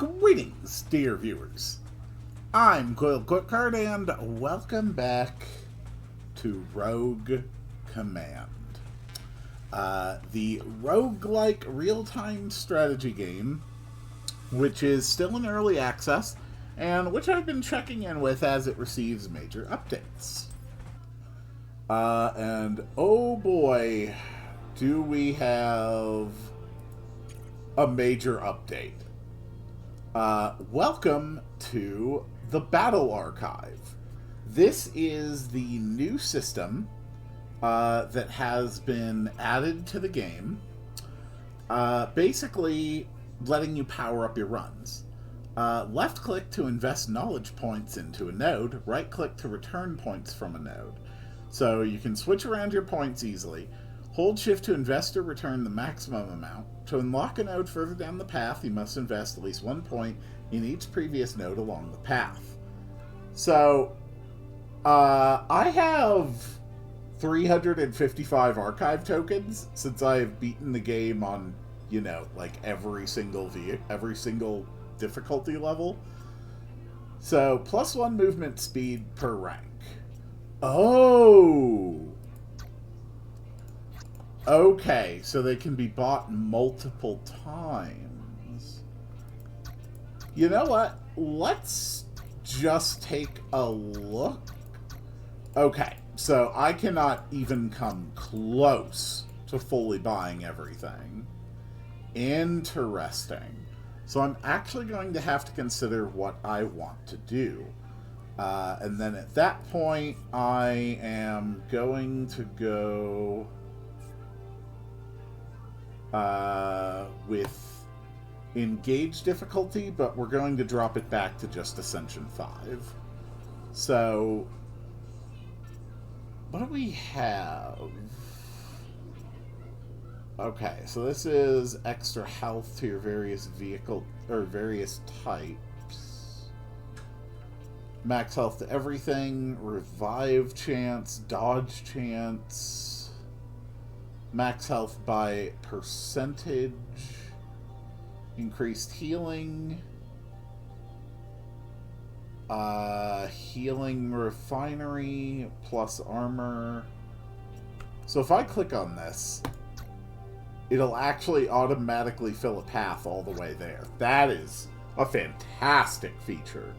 Greetings, dear viewers. I'm Coil Cookcard, and welcome back to Rogue Command. The roguelike real-time strategy game, which is still in early access, and which I've been checking in with as it receives major updates. And oh boy, do we have a major update. Welcome to the Battle Archive. This is the new system that has been added to the game, basically letting you power up your runs. Left click to invest knowledge points into a node, right click to return points from a node. So you can switch around your points easily. Hold shift to invest or return the maximum amount. To unlock a node further down the path, you must invest at least 1 point in each previous node along the path. So, I have 355 archive tokens since I have beaten the game on, like every single difficulty level. So, +1 movement speed per rank. Oh! Okay, so they can be bought multiple times. You know what? Let's just take a look. Okay, so I cannot even come close to fully buying everything. Interesting. So I'm actually going to have to consider what I want to do. And then at that point, I am going to go with engage difficulty, but we're going to drop it back to just Ascension 5. So, what do we have? Okay, so this is extra health to your various vehicle or various types. Max health to everything, revive chance, dodge chance. Max health by percentage, increased healing, healing refinery, plus armor. So if I click on this, it'll actually automatically fill a path all the way there. That is a fantastic feature.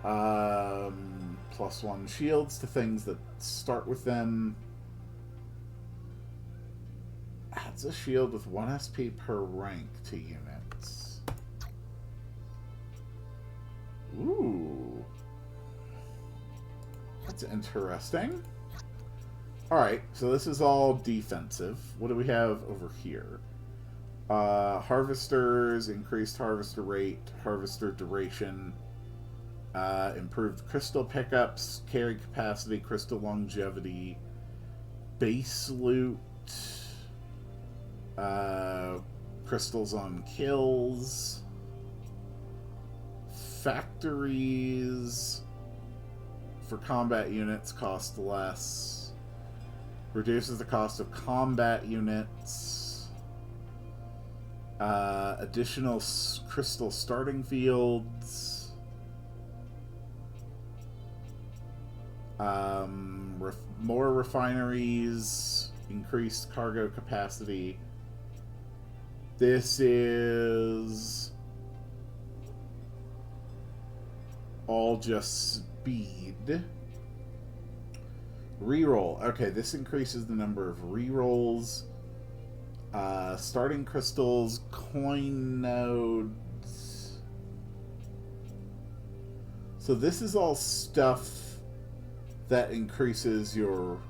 +1 shields to things that start with them. Adds a shield with 1 SP per rank to units. Ooh. That's interesting. Alright, so this is all defensive. What do we have over here? Harvesters, increased harvester rate, harvester duration, improved crystal pickups, carry capacity, crystal longevity, base loot, crystals on kills, factories for combat units cost less, reduces the cost of combat units, additional crystal starting fields, more refineries, increased cargo capacity. This is all just speed. Reroll. Okay, this increases the number of rerolls. Starting crystals, coin nodes. So this is all stuff that increases your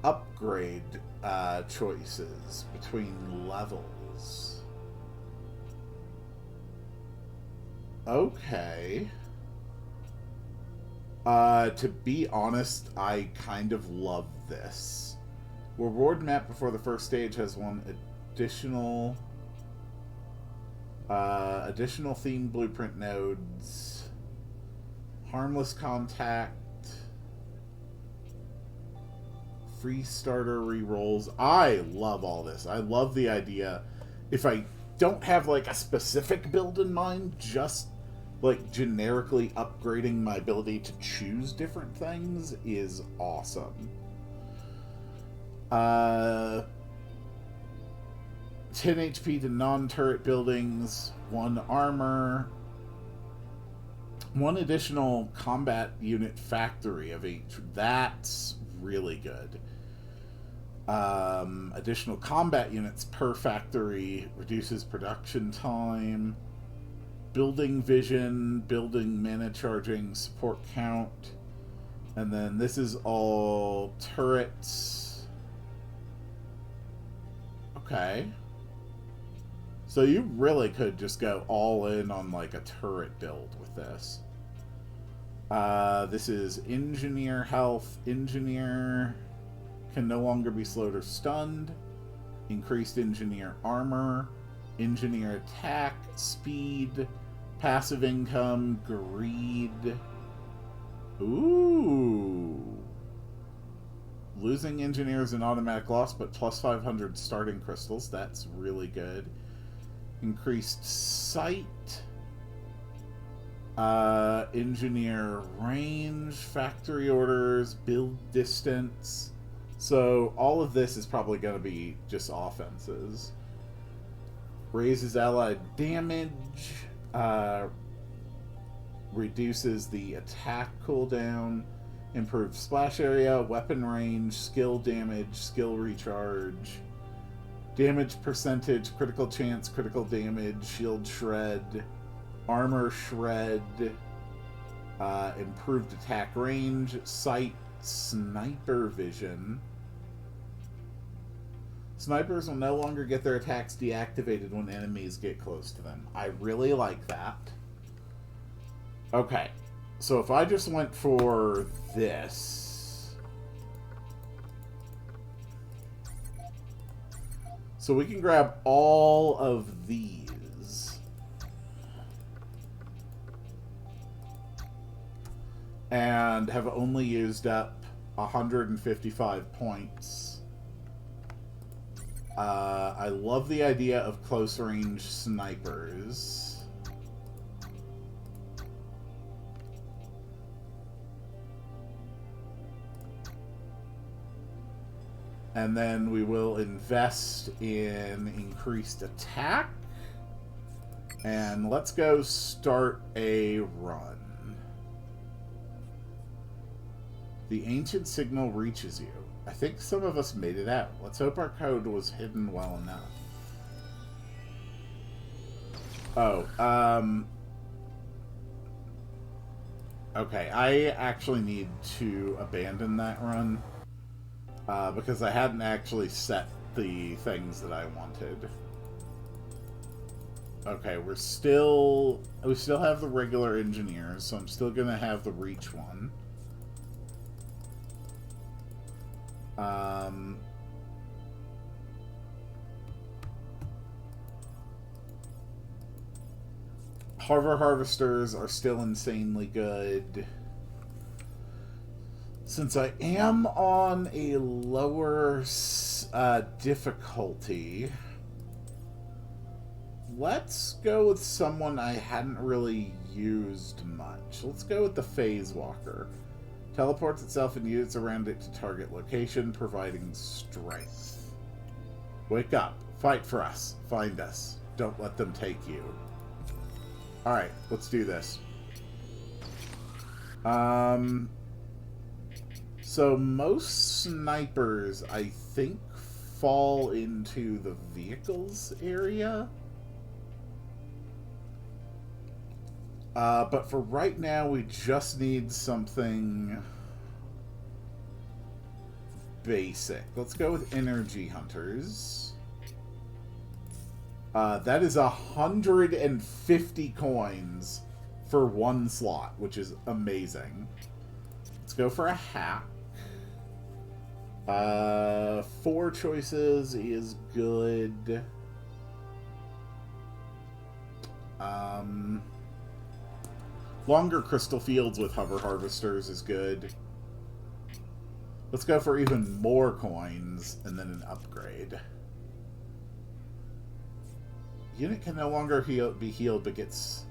upgrade choices between levels. Okay. To be honest, I kind of love this. Reward map before the first stage has 1 additional theme blueprint nodes. Harmless contact. Free starter rerolls. I love all this. I love the idea. If I don't have like a specific build in mind, just like generically upgrading my ability to choose different things is awesome. 10 HP to non-turret buildings, 1 armor, 1 additional combat unit factory of each. That's really good. Additional combat units per factory reduces production time. Building vision, building mana charging, support count. And then this is all turrets. Okay. So you really could just go all in on like a turret build with this. This is engineer health. Engineer can no longer be slowed or stunned. Increased engineer armor. Engineer attack, speed, passive income, greed. Ooh. Losing engineer is an automatic loss, but plus 500 starting crystals. That's really good. Increased sight. Engineer range, factory orders, build distance. So all of this is probably going to be just offenses. Raises allied damage. Reduces the attack cooldown. Improves splash area, weapon range, skill damage, skill recharge. Damage percentage, critical chance, critical damage, shield shred, armor shred, improved attack range, sight, sniper vision. Snipers will no longer get their attacks deactivated when enemies get close to them. I really like that. Okay, so if I just went for this... So we can grab all of these. And have only used up 155 points. I love the idea of close-range snipers. And then we will invest in increased attack. And let's go start a run. The ancient signal reaches you. I think some of us made it out. Let's hope our code was hidden well enough. Oh, okay, I actually need to abandon that run. Because I hadn't actually set the things that I wanted. Okay, we still have the regular engineers, so I'm still gonna have the reach one. Hover harvesters are still insanely good. Since I am on a lower difficulty, let's go with someone I hadn't really used much. Let's go with the Phase Walker. Teleports itself and units around it to target location, providing strength. Wake up. Fight for us. Find us. Don't let them take you. Alright, let's do this. So most snipers, I think, fall into the vehicles area. But for right now, we just need something basic. Let's go with energy hunters. That is 150 coins for 1 slot, which is amazing. Let's go for a hack. 4 choices is good. Longer crystal fields with hover harvesters is good. Let's go for even more coins and then an upgrade. Unit can no longer be healed, but gets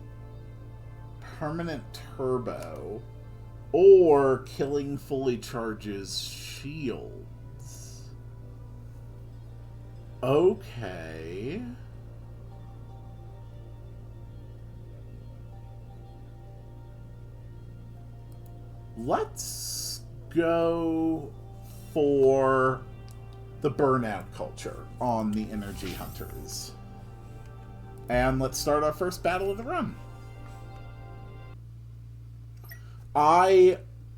permanent turbo. Or killing fully charges shields. Okay. Let's go for the burnout culture on the energy hunters. And let's start our first battle of the run. I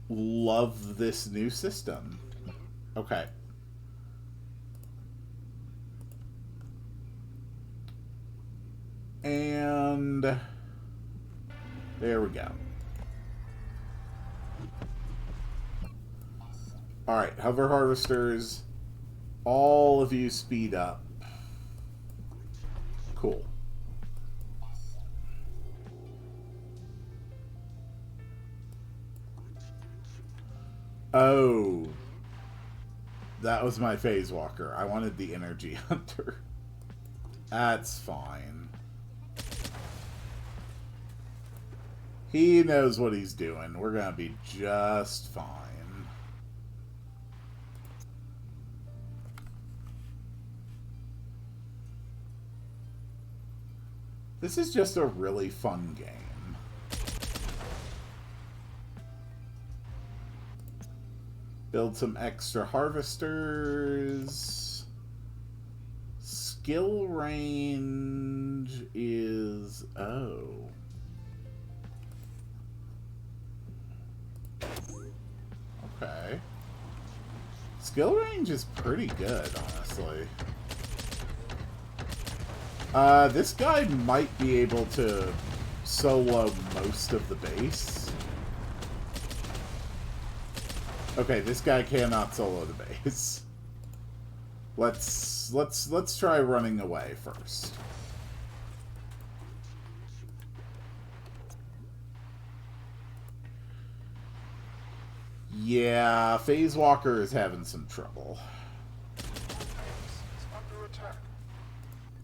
love this new system. Okay. And there we go. Alright, hover harvesters. All of you speed up. Cool. Oh. That was my phase walker. I wanted the energy hunter. That's fine. He knows what he's doing. We're gonna be just fine. This is just a really fun game. Build some extra harvesters. Skill range is... oh. Okay. Skill range is pretty good, honestly. This guy might be able to solo most of the base. Okay, this guy cannot solo the base. Let's try running away first. Yeah, Phase Walker is having some trouble.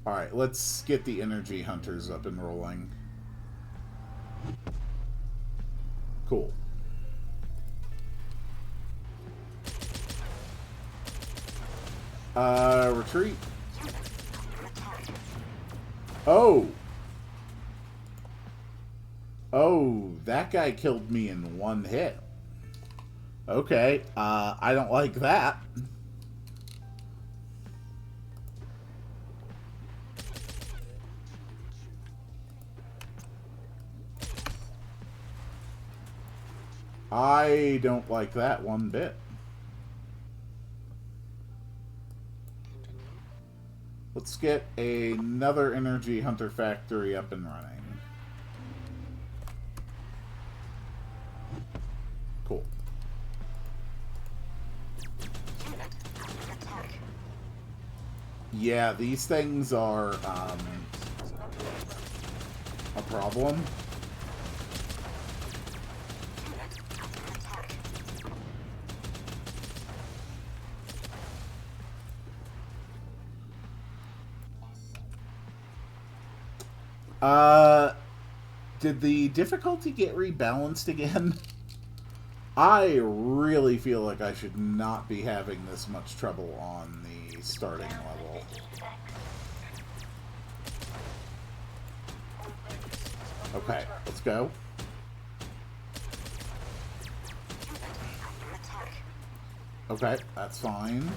Alright, let's get the energy hunters up and rolling. Cool. Retreat. Oh! Oh, that guy killed me in one hit. Okay, I don't like that. I don't like that one bit. Let's get another Energy Hunter factory up and running. Cool. Yeah, these things are a problem. Did the difficulty get rebalanced again? I really feel like I should not be having this much trouble on the starting level. Okay, let's go. Okay, that's fine.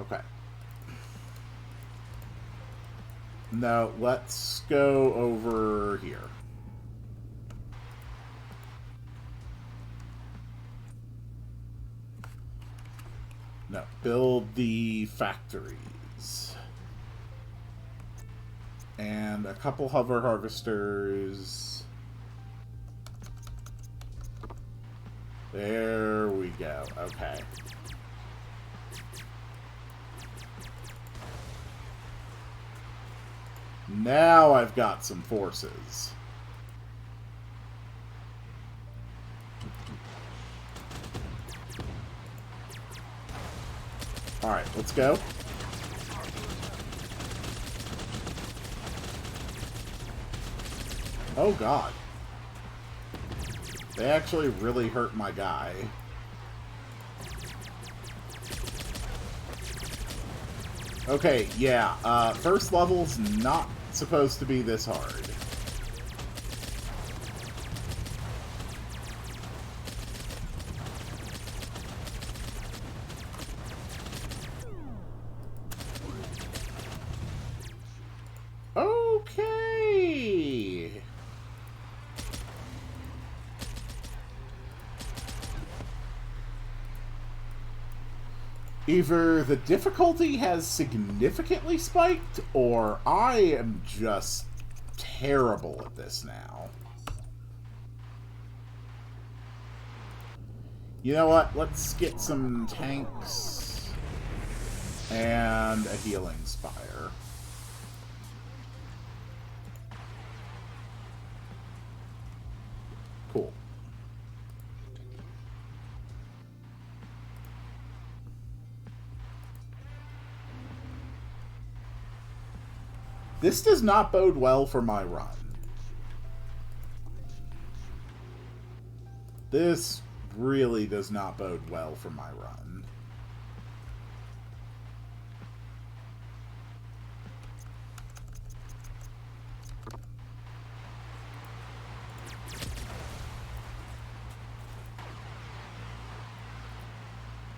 Okay. Now, let's go over here. No, build the factories. And a couple hover harvesters. There we go. Okay. Now I've got some forces. Alright, let's go. Oh god. They actually really hurt my guy. Okay, yeah, first level's not supposed to be this hard. Okay. Either the difficulty has significantly spiked, or I am just terrible at this now. You know what? Let's get some tanks and a healing spire. Cool. This does not bode well for my run. This really does not bode well for my run.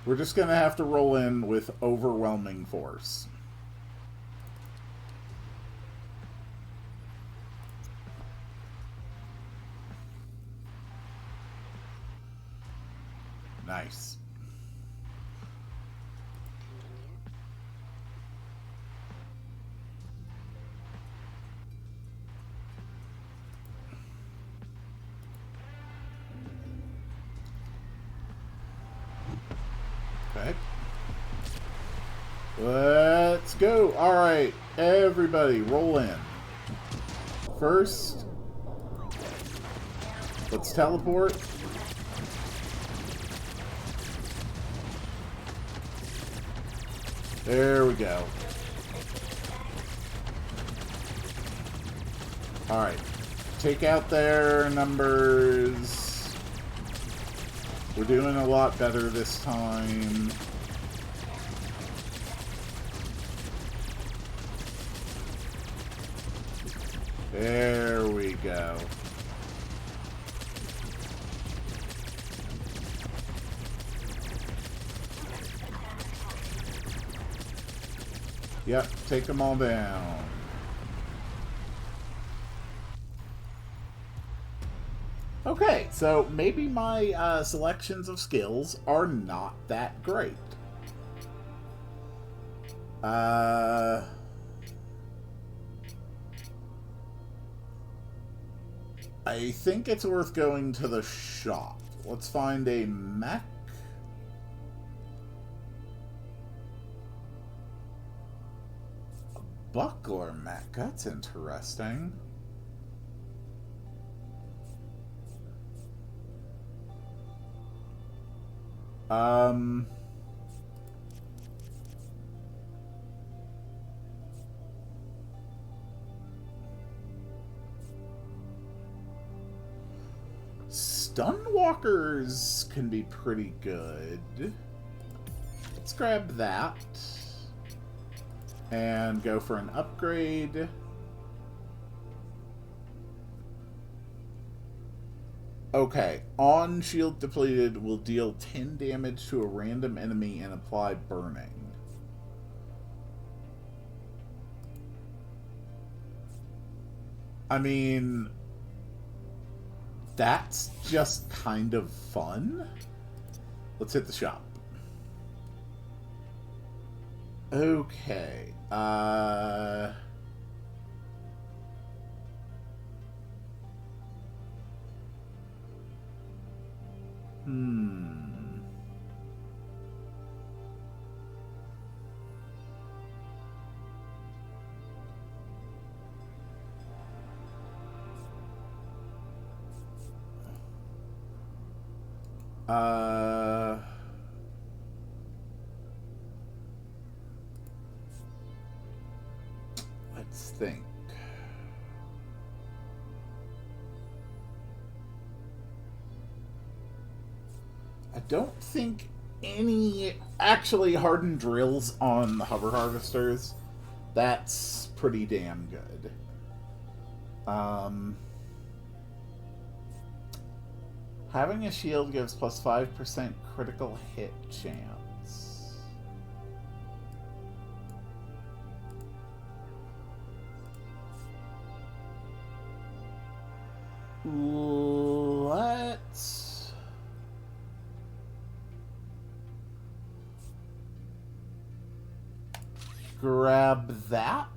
We're just gonna have to roll in with overwhelming force. Nice. Okay. Let's go. All right, everybody, roll in. First, let's teleport. There we go. Alright. Take out their numbers. We're doing a lot better this time. There we go. Yep, take them all down. Okay, so maybe my selections of skills are not that great. I think it's worth going to the shop. Let's find a mech. Buckler mech, that's interesting. Stunwalkers can be pretty good. Let's grab that. And go for an upgrade. Okay, on shield depleted will deal 10 damage to a random enemy and apply burning. I mean, that's just kind of fun. Let's hit the shop. Okay. Let's think. I don't think any actually hardened drills on the hover harvesters. That's pretty damn good. Having a shield gives plus 5% critical hit chance. Let's grab that.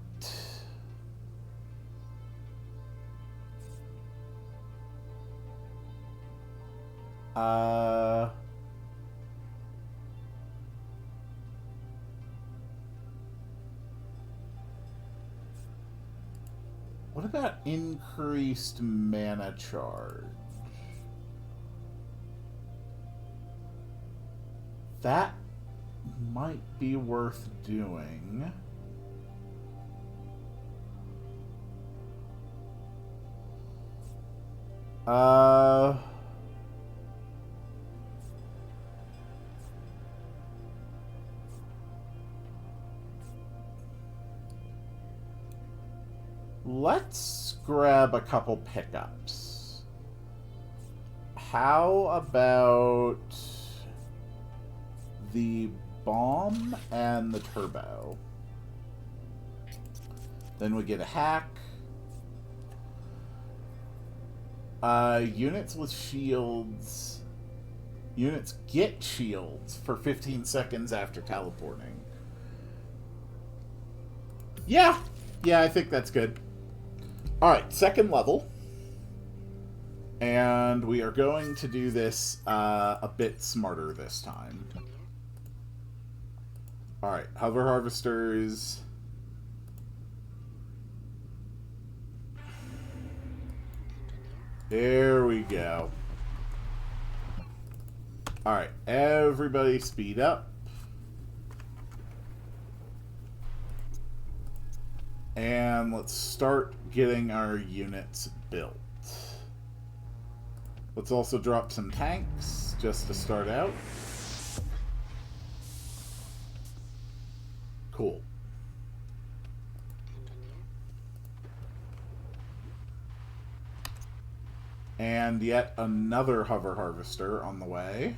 What about increased mana charge? That might be worth doing. Let's grab a couple pickups. How about the bomb and the turbo? Then we get a hack. Units with shields. Units get shields for 15 seconds after teleporting. Yeah, I think that's good. Alright, second level. And we are going to do this a bit smarter this time. Alright, hover harvesters. There we go. Alright, everybody speed up. And let's start getting our units built. Let's also drop some tanks, just to start out. Cool. And yet another hover harvester on the way.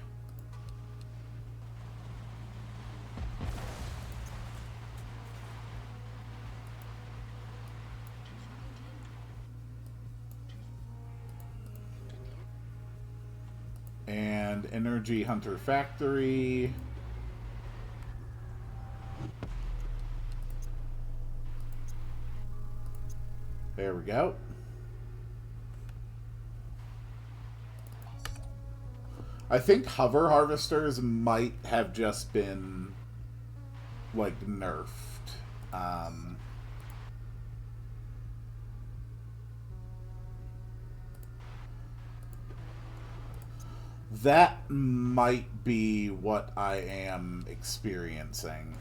And Energy Hunter Factory. There we go. I think hover harvesters might have just been, like, nerfed. That might be what I am experiencing.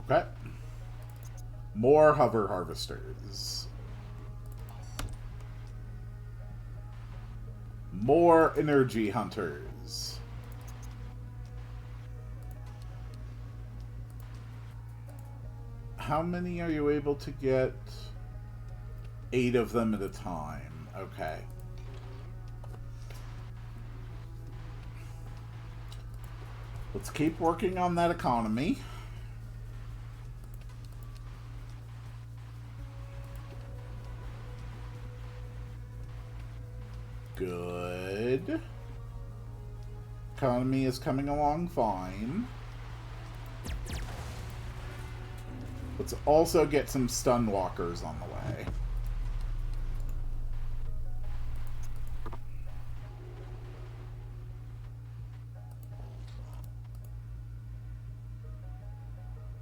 Okay. More hover harvesters. More energy hunters. How many are you able to get? 8 of them at a time. Okay. Let's keep working on that economy. Good. Economy is coming along fine. Let's also get some stun walkers on the way.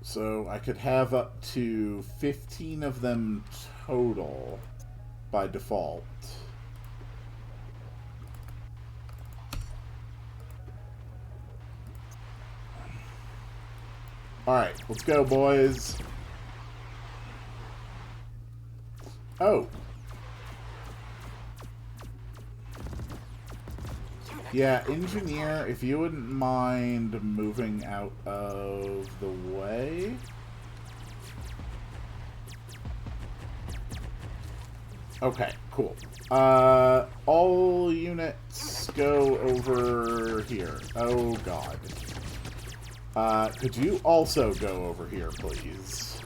So I could have up to 15 of them total by default. Alright, let's go, boys. Oh. Yeah, engineer, if you wouldn't mind moving out of the way. Okay, cool. All units go over here. Oh, God. Could you also go over here, please?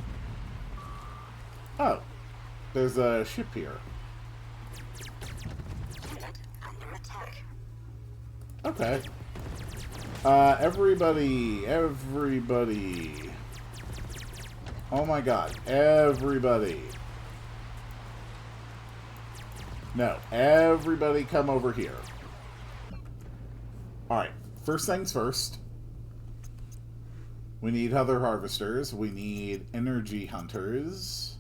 Oh, there's a ship here. Okay. Everybody. Oh my god, everybody. No, everybody come over here. Alright, first things first. We need other harvesters. We need energy hunters.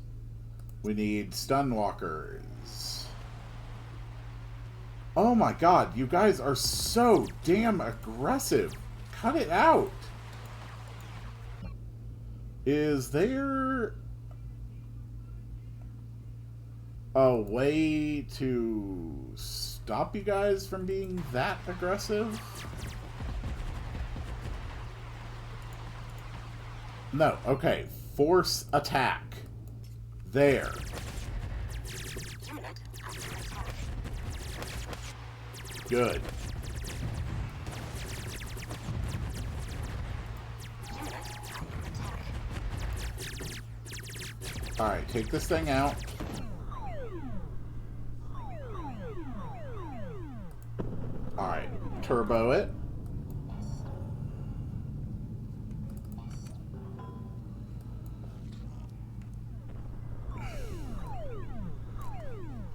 We need stunwalkers. Oh my god, you guys are so damn aggressive. Cut it out. Is there a way to stop you guys from being that aggressive? No, okay. Force attack. There. Good. Alright, take this thing out. Alright, turbo it.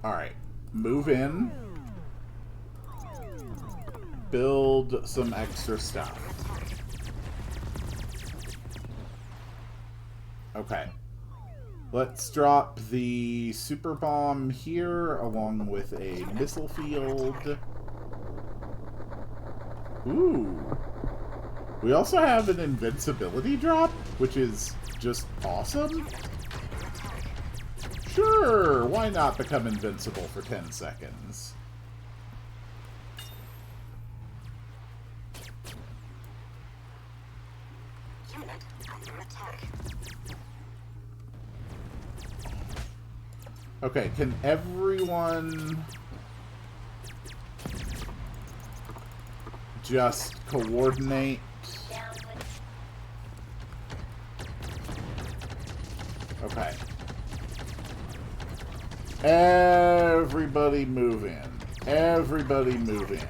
Alright, move in. Build some extra stuff. Okay. Let's drop the super bomb here along with a missile field. Ooh. We also have an invincibility drop, which is just awesome. Sure, why not become invincible for 10 seconds? Okay, can everyone just coordinate? Okay. Everybody move in. Everybody move in.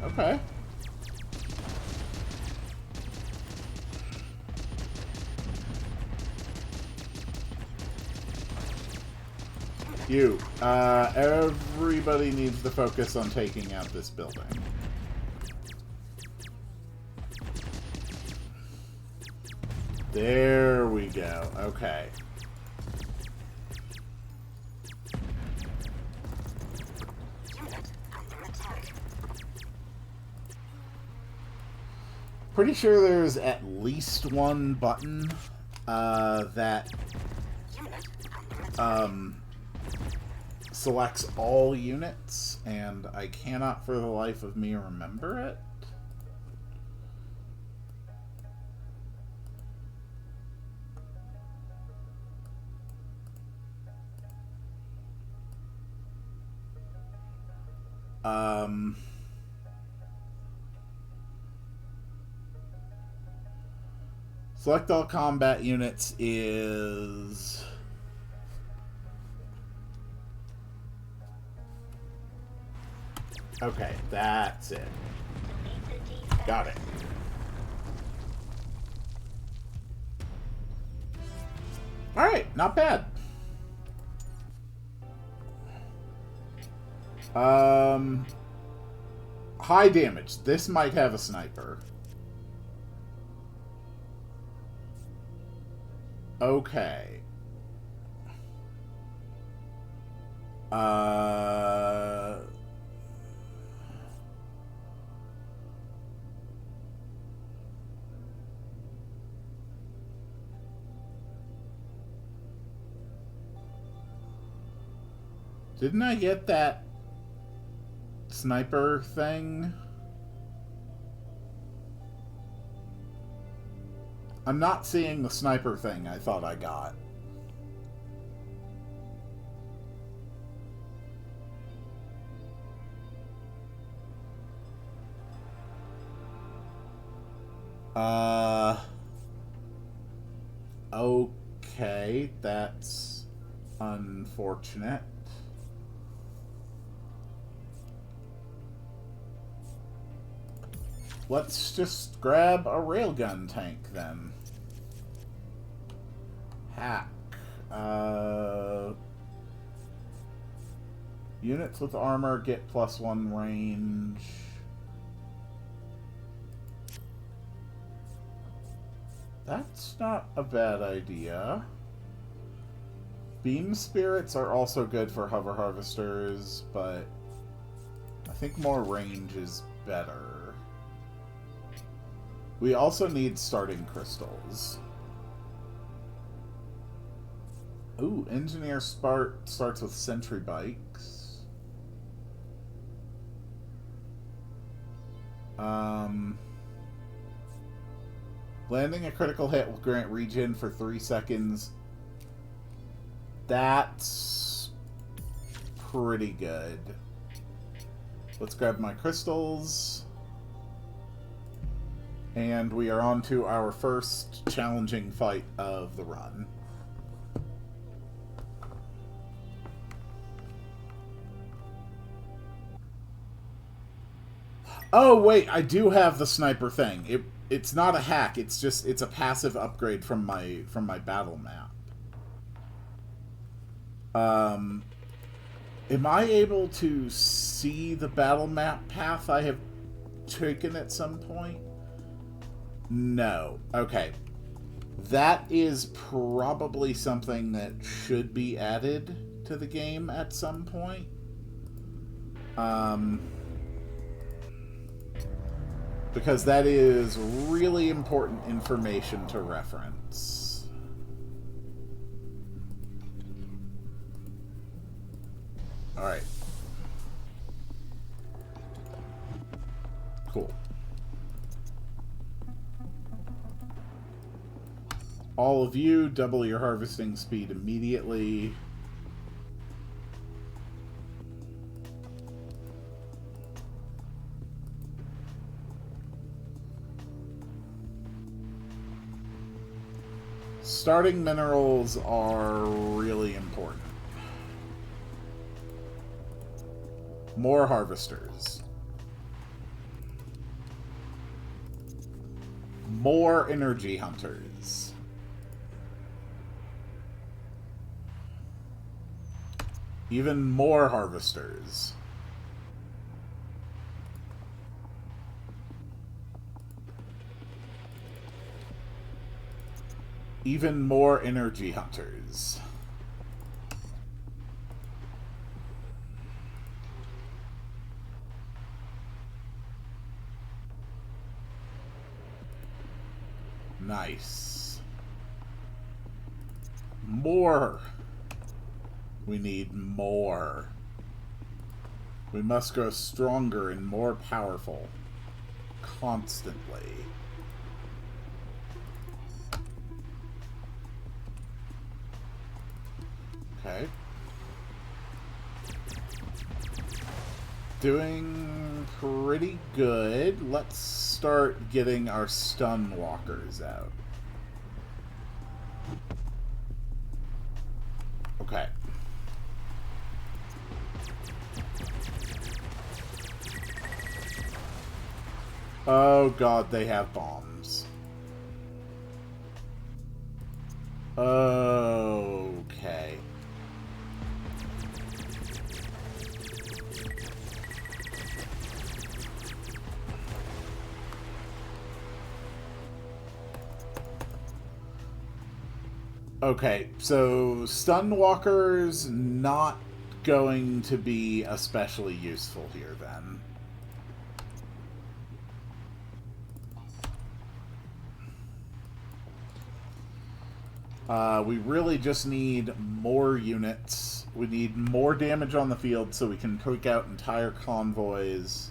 Okay. Everybody needs to focus on taking out this building. There we go. Okay. Pretty sure there's at least one button that selects all units, and I cannot for the life of me remember it. Select all combat units is... Okay, that's it. Got it. Alright, not bad. High damage. This might have a sniper. Okay. Didn't I get that sniper thing? I'm not seeing the sniper thing I thought I got. Okay, that's unfortunate. Let's just grab a railgun tank then. Hack. Units with armor get +1 range. That's not a bad idea. Beam spirits are also good for hover harvesters, but I think more range is better. We also need starting crystals. Ooh, engineer starts with sentry bikes. Landing a critical hit will grant regen for 3 seconds. That's pretty good. Let's grab my crystals. And we are on to our first challenging fight of the run. Oh, wait, I do have the sniper thing. It's not a hack, it's a passive upgrade from my battle map. Am I able to see the battle map path I have taken at some point? No. Okay. That is probably something that should be added to the game at some point. Because that is really important information to reference. Alright. Cool. All of you, double your harvesting speed immediately. Starting minerals are really important. More harvesters. More energy hunters. Even more harvesters. Even more energy hunters. Nice. More. We need more. We must grow stronger and more powerful. Constantly. Okay. Doing pretty good. Let's start getting our stun walkers out. Okay. Oh god, they have bombs. Okay. Okay, so stun walkers not going to be especially useful here then. We really just need more units. We need more damage on the field so we can take out entire convoys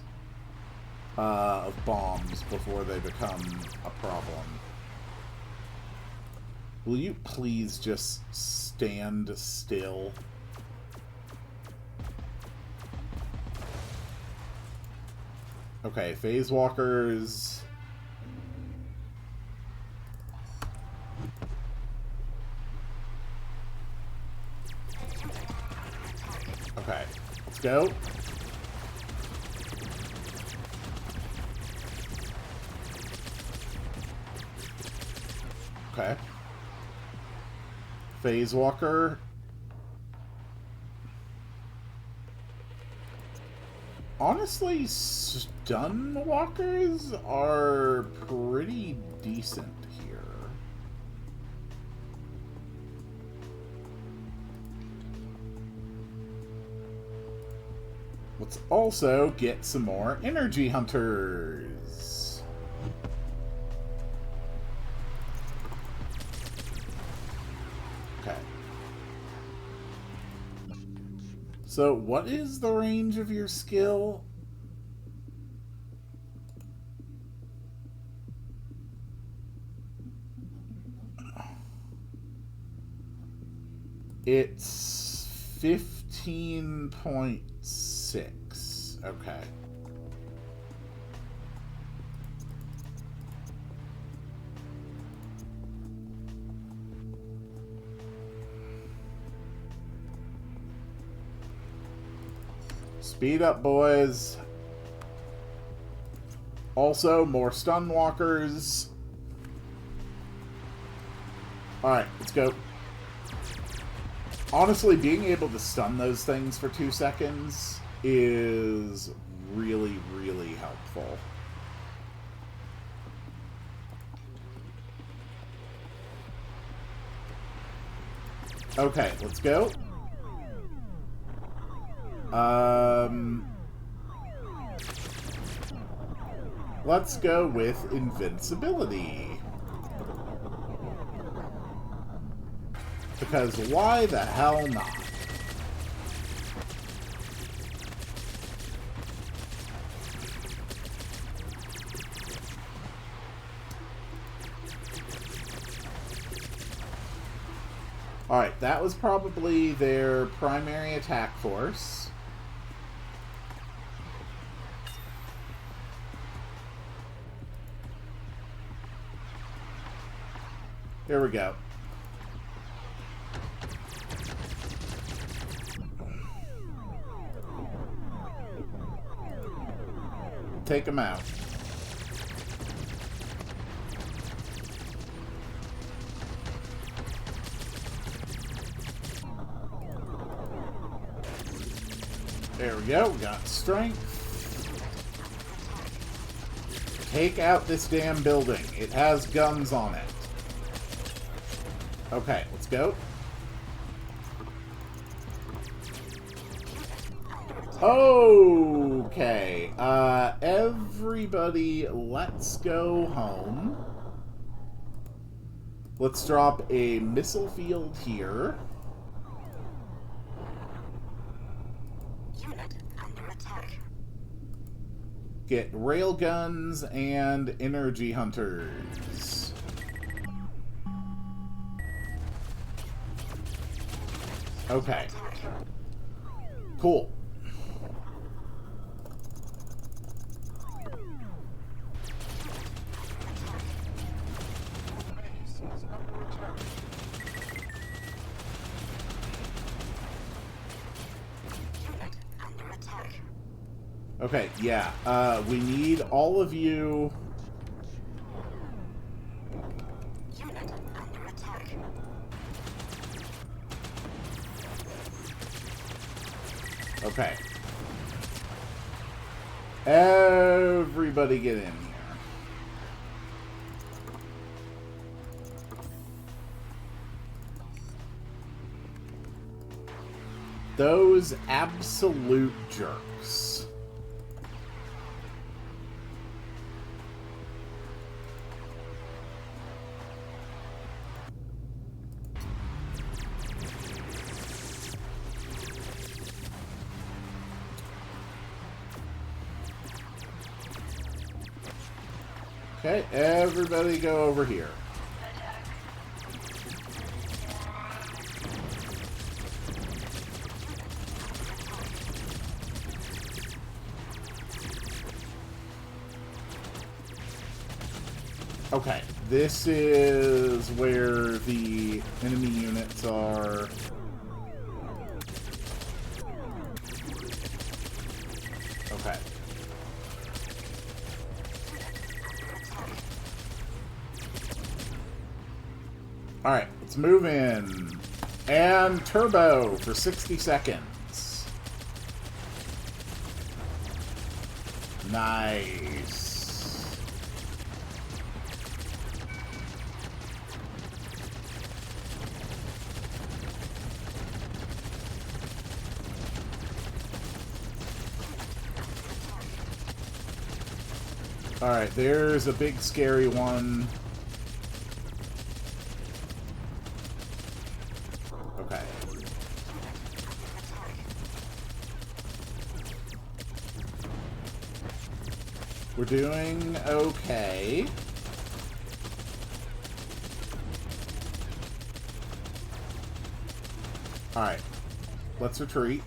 of bombs before they become a problem. Will you please just stand still? Okay, phase walkers. Okay, let's go. Okay. Phase walker. Honestly, stun walkers are pretty decent here. Let's also get some more energy hunters. Okay. So, what is the range of your skill? It's 15.6. Okay. Speed up, boys. Also, more stun walkers. Alright, let's go. Honestly, being able to stun those things for 2 seconds is really, really helpful. Okay, let's go. Let's go with invincibility. Because why the hell not? Alright, that was probably their primary attack force. Here we go. Take them out. There we go. We got strength. Take out this damn building. It has guns on it. Okay, let's go. Okay. Everybody, let's go home. Let's drop a missile field here. Unit under attack. Get railguns and energy hunters. Okay. Cool. Okay, yeah. We need all of you. Unit under attack. Okay. Everybody get in here. Those absolute jerks. Okay, everybody go over here. Okay, this is where the enemy units are. Okay. Alright, let's move in. And turbo for 60 seconds. Nice. Alright, there's a big scary one. Okay. We're doing okay. Alright. Let's retreat.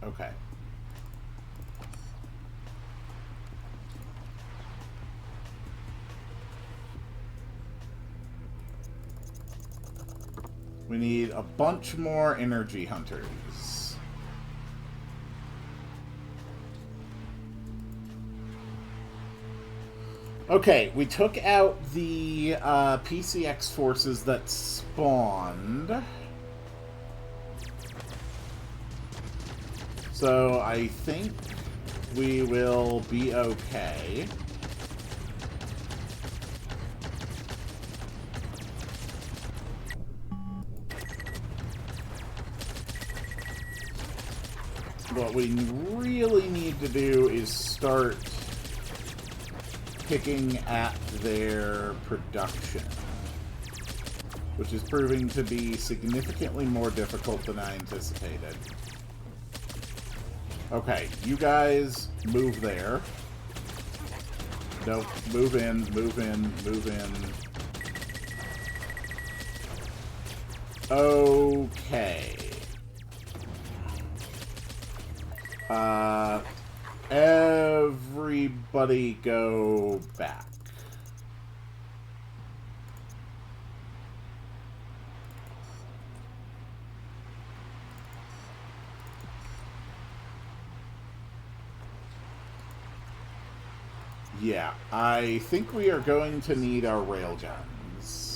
Okay. We need a bunch more energy hunters. Okay, we took out the PCX forces that spawned. So I think we will be okay. What we really need to do is start picking at their production, which is proving to be significantly more difficult than I anticipated. Okay, you guys move there. Nope, move in, move in, move in. Okay. Everybody go back. Yeah, I think we are going to need our railguns.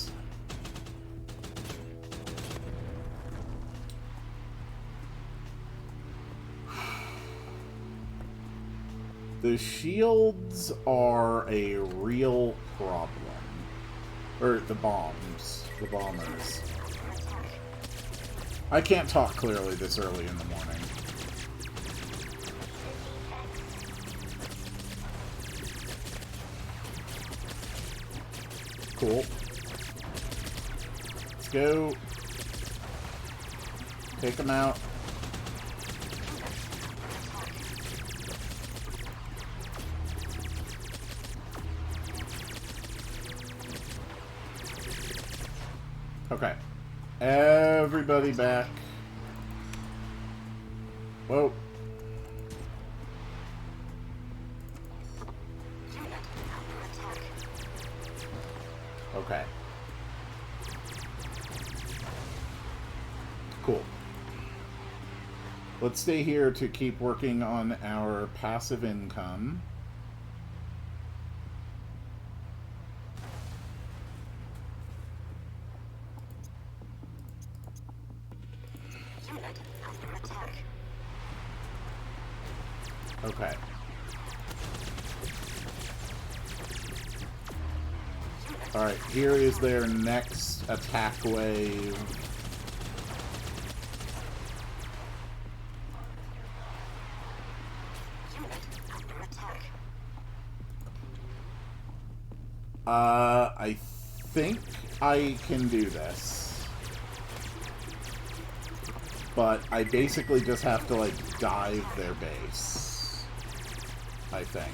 The shields are a real problem. Or the bombs. The bombers. I can't talk clearly this early in the morning. Cool. Let's go. Take them out. Okay. Everybody back. Whoa. Okay. Cool. Let's stay here to keep working on our passive income. Alright, here is their next attack wave. Unit under attack. I think I can do this. But I basically just have to, like, dive their base. I think.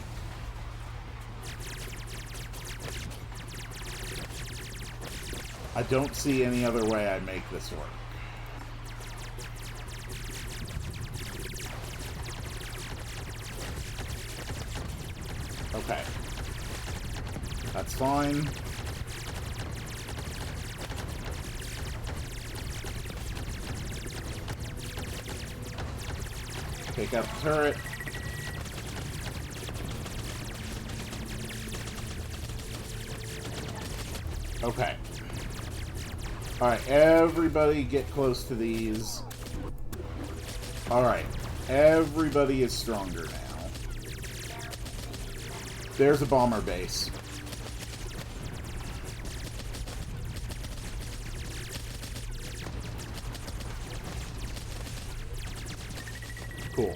I don't see any other way I make this work. Okay. That's fine. Take out the turret. Okay. Alright, everybody get close to these. Alright, everybody is stronger now. There's a bomber base. Cool.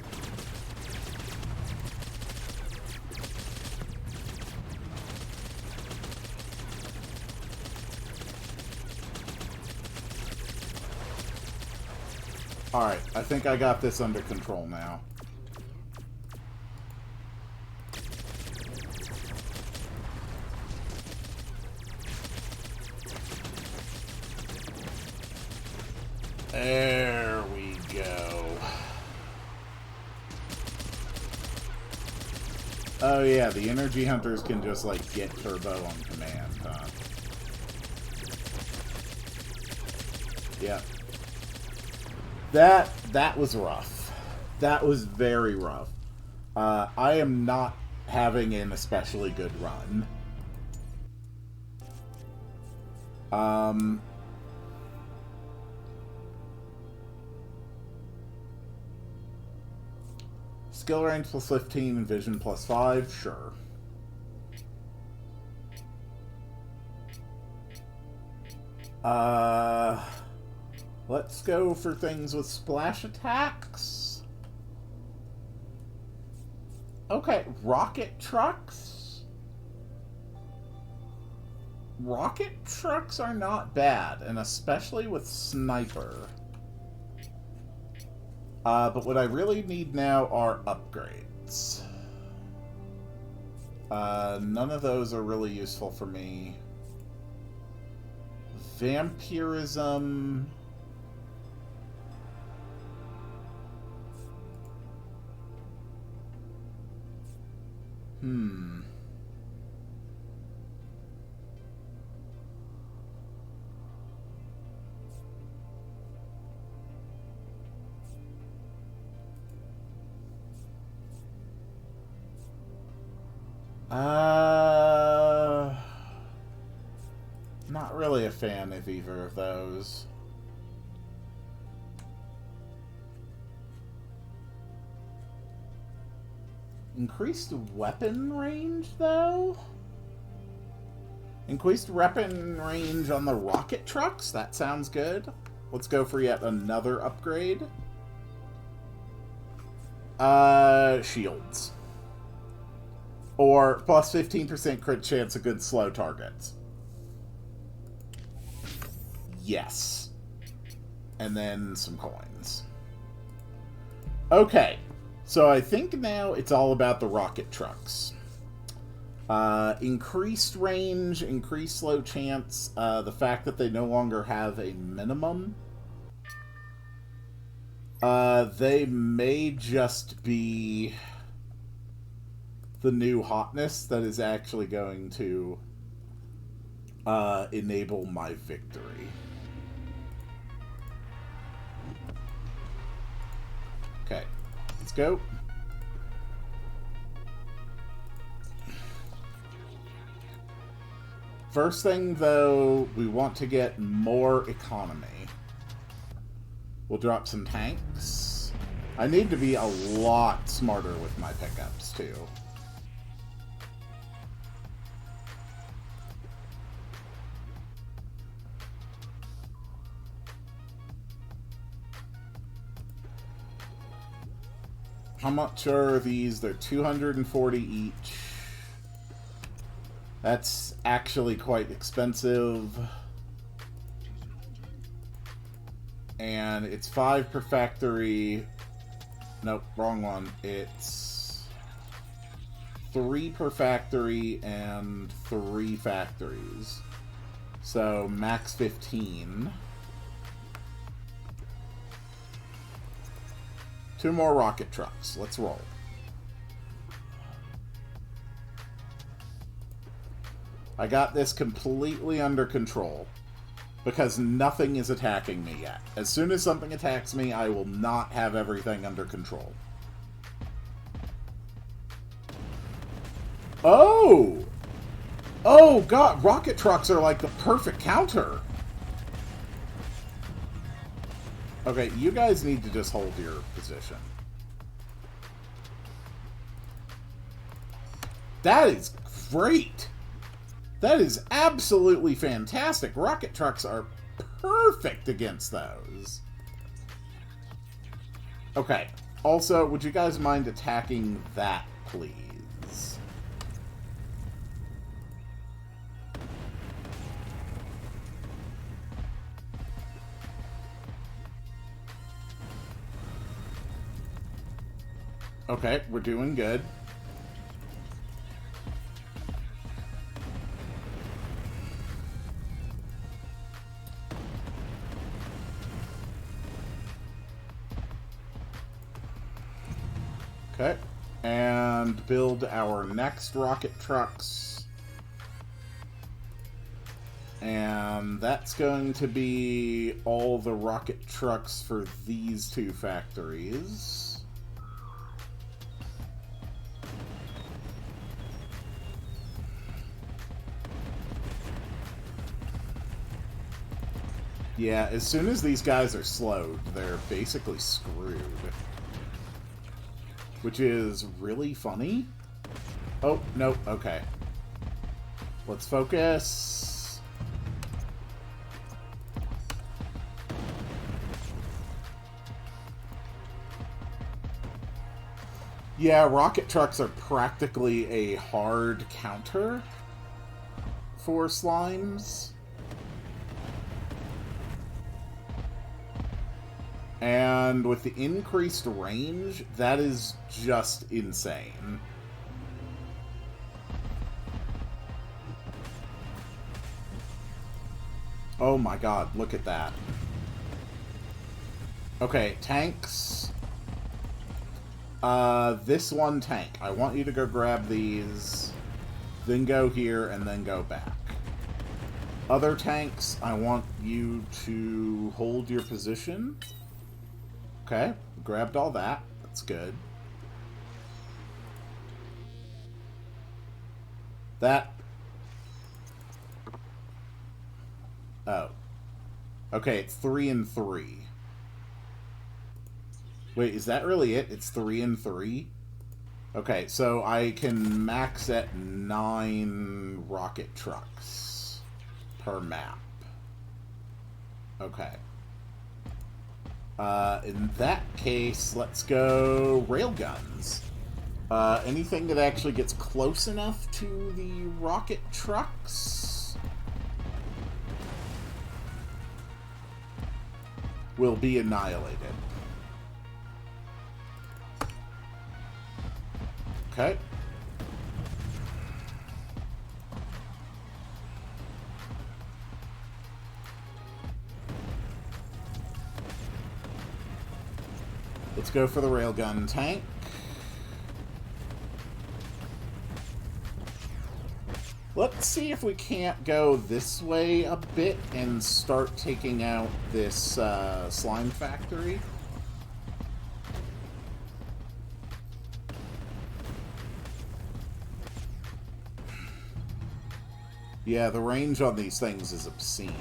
Alright, I think I got this under control now. There we go. Oh yeah, the energy hunters can just, like, get turbo on command, huh? Yeah. That was rough. That was very rough. I am not having an especially good run. Skill range plus 15 and vision plus 5, sure. Let's go for things with splash attacks. Okay, rocket trucks. Rocket trucks are not bad, and especially with sniper. But what I really need now are upgrades. None of those are really useful for me. Vampirism. Not really a fan of either of those. Increased weapon range, though? Increased weapon range on the rocket trucks? That sounds good. Let's go for yet another upgrade. Shields. Or plus 15% crit chance of good slow targets. Yes. And then some coins. Okay. So I think now it's all about the rocket trucks. Increased range, increased slow chance, the fact that they no longer have a minimum. They may just be the new hotness that is actually going to enable my victory. Okay, let's go. First thing, though, we want to get more economy. We'll drop some tanks. I need to be a lot smarter with my pickups, too. How much are these? They're 240 each. That's actually quite expensive. And it's 5 per factory. Nope, wrong one. It's 3 per factory and 3 factories. So max 15. 2 more rocket trucks. Let's roll. I got this completely under control because nothing is attacking me yet. As soon as something attacks me, I will not have everything under control. Oh! Oh, God, rocket trucks are like the perfect counter. Okay, you guys need to just hold your position. That is great. That is absolutely fantastic. Rocket trucks are perfect against those. Okay. Also, would you guys mind attacking that, please? Okay, we're doing good. Okay, and build our next rocket trucks. And that's going to be all the rocket trucks for these 2 factories. Yeah, as soon as these guys are slowed, they're basically screwed. Which is really funny. Oh, no, okay. Let's focus. Yeah, rocket trucks are practically a hard counter for slimes. And with the increased range, that is just insane. Oh my god, look at that. Okay, tanks. This one tank. I want you to go grab these, then go here, and then go back. Other tanks, I want you to hold your position. Okay, grabbed all that. That's good. That... Oh. Okay, it's 3 and 3. Wait, is that really it? It's 3 and 3? Okay, so I can max at 9 rocket trucks per map. Okay. In that case, let's go railguns. Anything that actually gets close enough to the rocket trucks will be annihilated. Okay. Let's go for the railgun tank. Let's see if we can't go this way a bit and start taking out this slime factory. Yeah, the range on these things is obscene.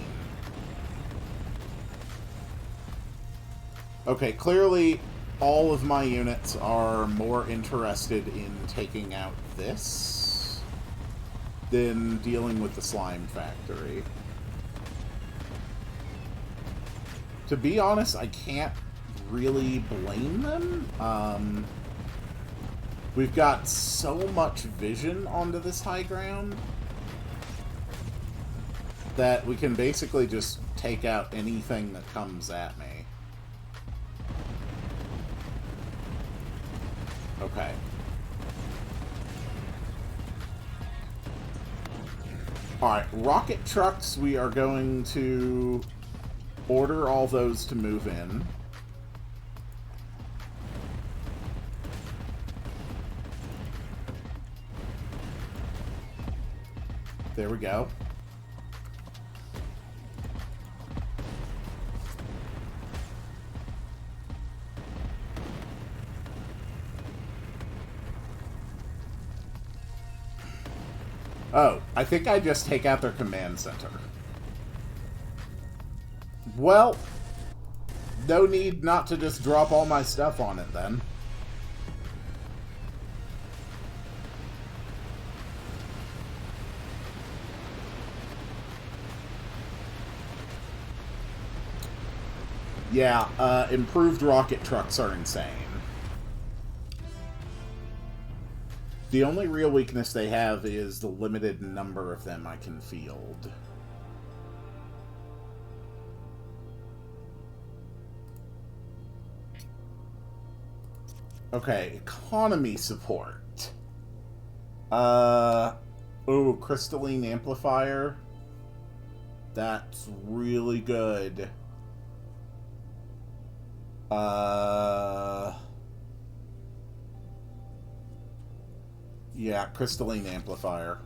Okay, clearly all of my units are more interested in taking out this than dealing with the slime factory. To be honest, I can't really blame them. We've got so much vision onto this high ground that we can basically just take out anything that comes at me. Okay. Alright, rocket trucks, we are going to order all those to move in. There we go. Oh, I think I just take out their command center. Well, no need not to just drop all my stuff on it then. Yeah, improved rocket trucks are insane. The only real weakness they have is the limited number of them I can field. Okay, economy support. Oh, crystalline amplifier. That's really good. Yeah, crystalline amplifier.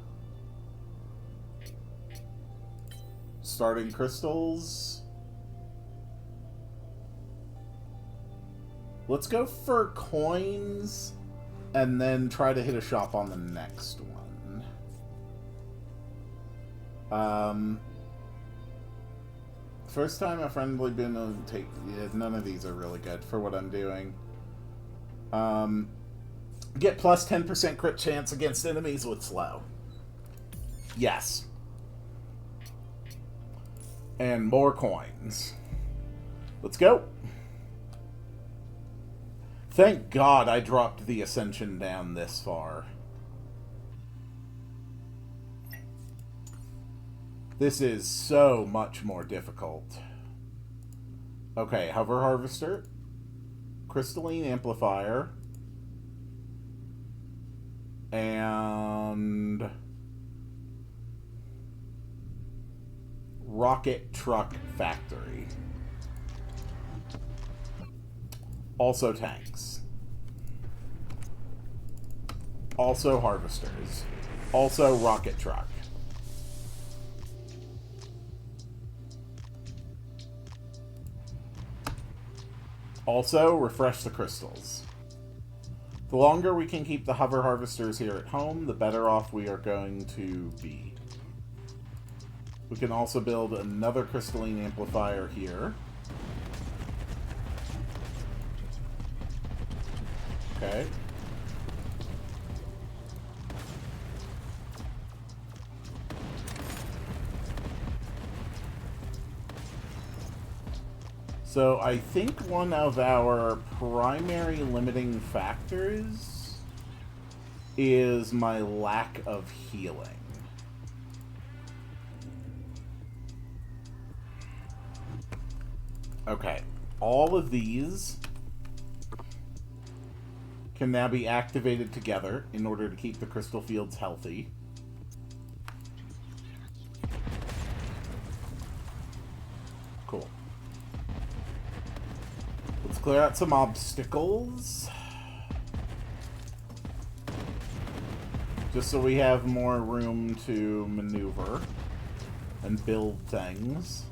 Starting crystals. Let's go for coins and then try to hit a shop on the next one. First time a friendly bin will take... Yeah, none of these are really good for what I'm doing. Get plus 10% crit chance against enemies with slow. Yes. And more coins. Let's go. Thank God I dropped the Ascension down this far. This is so much more difficult. Okay, Hover Harvester. Crystalline Amplifier. And Rocket Truck Factory. Also tanks. Also harvesters. Also rocket truck. Also refresh the crystals. The longer we can keep the hover harvesters here at home, the better off we are going to be. We can also build another crystalline amplifier here. Okay. So I think one of our primary limiting factors is my lack of healing. Okay, all of these can now be activated together in order to keep the crystal fields healthy. Cool. Let's clear out some obstacles. Just so we have more room to maneuver and build things.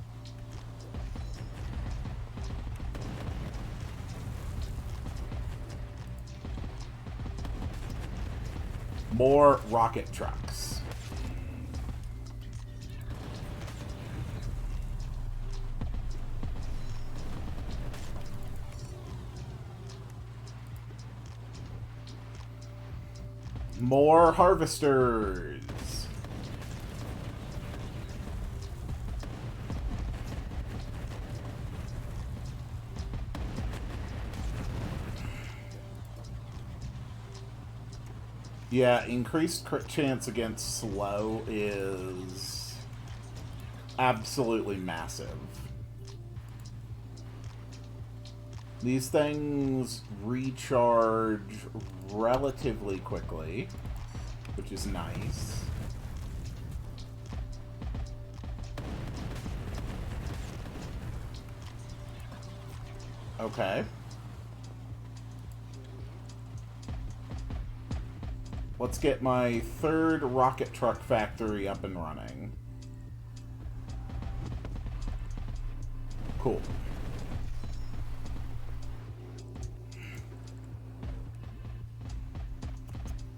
More rocket trucks. More harvesters. Yeah, increased crit chance against slow is absolutely massive. These things recharge relatively quickly, which is nice. Okay. Let's get my third rocket truck factory up and running. Cool.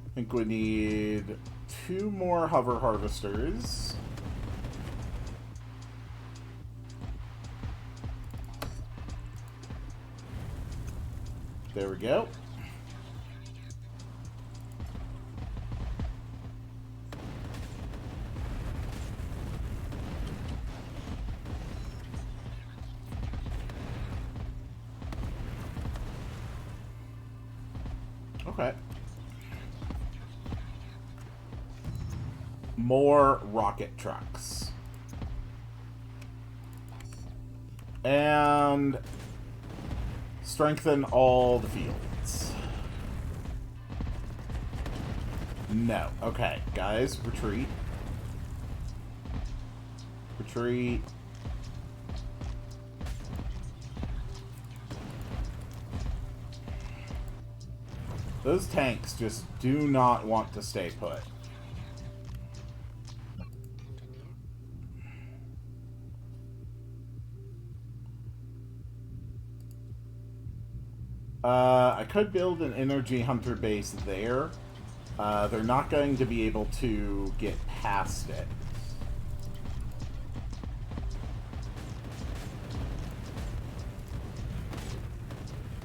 I think we need 2 more hover harvesters. There we go. Okay. More rocket trucks. And strengthen all the fields. No. Okay, guys, retreat. Retreat. Those tanks just do not want to stay put. I could build an energy hunter base there. They're not going to be able to get past it.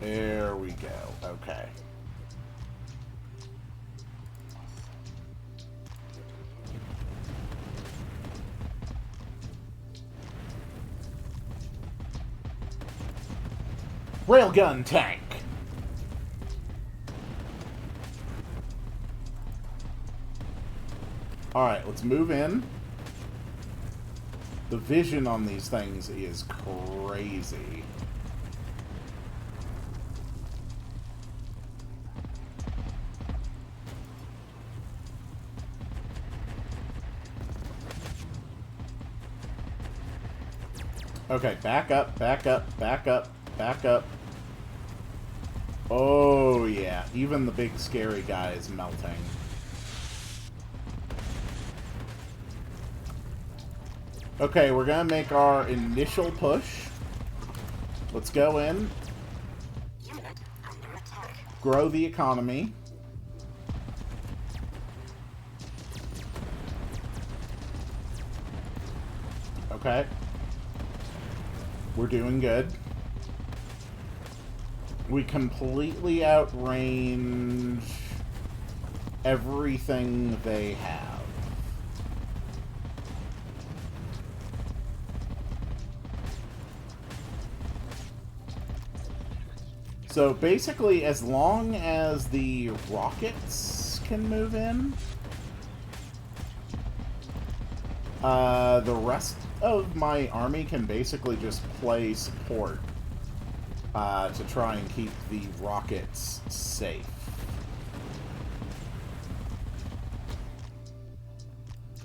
There we go. Okay. Railgun tank. Alright, let's move in. The vision on these things is crazy. Okay, back up, back up, back up, back up. Oh, yeah. Even the big scary guy is melting. Okay, we're gonna make our initial push. Let's go in. Unit under attack. Grow the economy. Okay. We're doing good. We completely outrange everything they have. So basically, as long as the rockets can move in, the rest of my army can basically just play support to try and keep the rockets safe.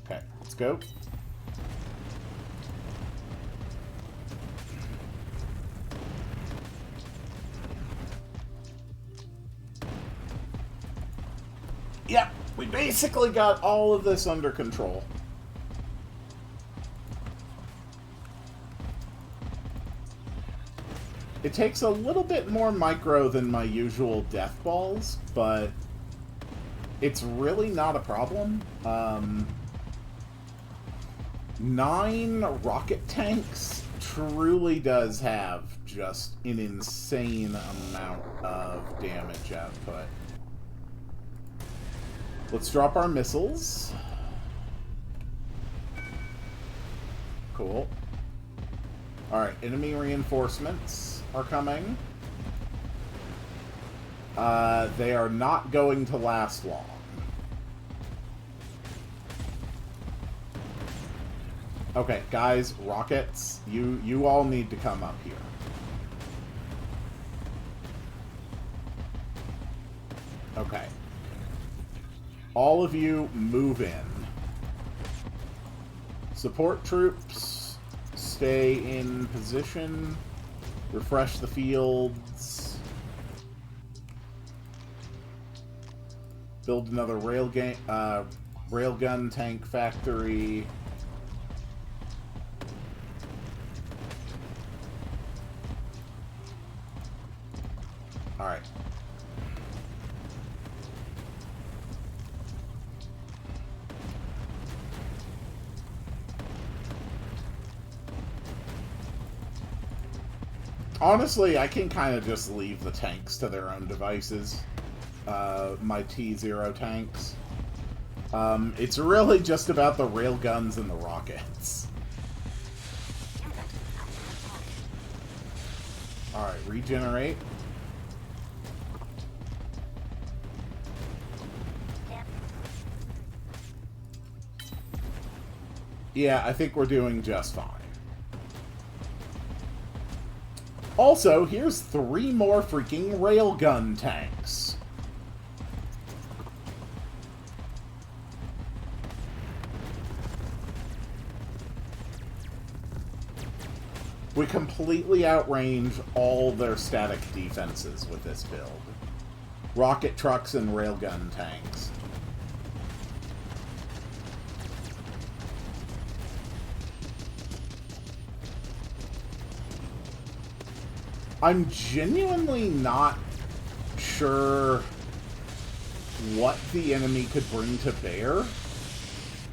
Okay, let's go. Yep, we basically got all of this under control. It takes a little bit more micro than my usual death balls, but it's really not a problem. 9 rocket tanks truly does have just an insane amount of damage output. Let's drop our missiles. Cool. Alright, enemy reinforcements are coming. They are not going to last long. Okay, guys, rockets, you all need to come up here. Okay. All of you move in. Support troops, stay in position. Refresh the fields. Build another railgun tank factory. Alright. Honestly, I can kind of just leave the tanks to their own devices. My T0 tanks. It's really just about the railguns and the rockets. Alright, regenerate. Yeah, I think we're doing just fine. Also, here's 3 more freaking railgun tanks. We completely outrange all their static defenses with this build. Rocket trucks and railgun tanks. I'm genuinely not sure what the enemy could bring to bear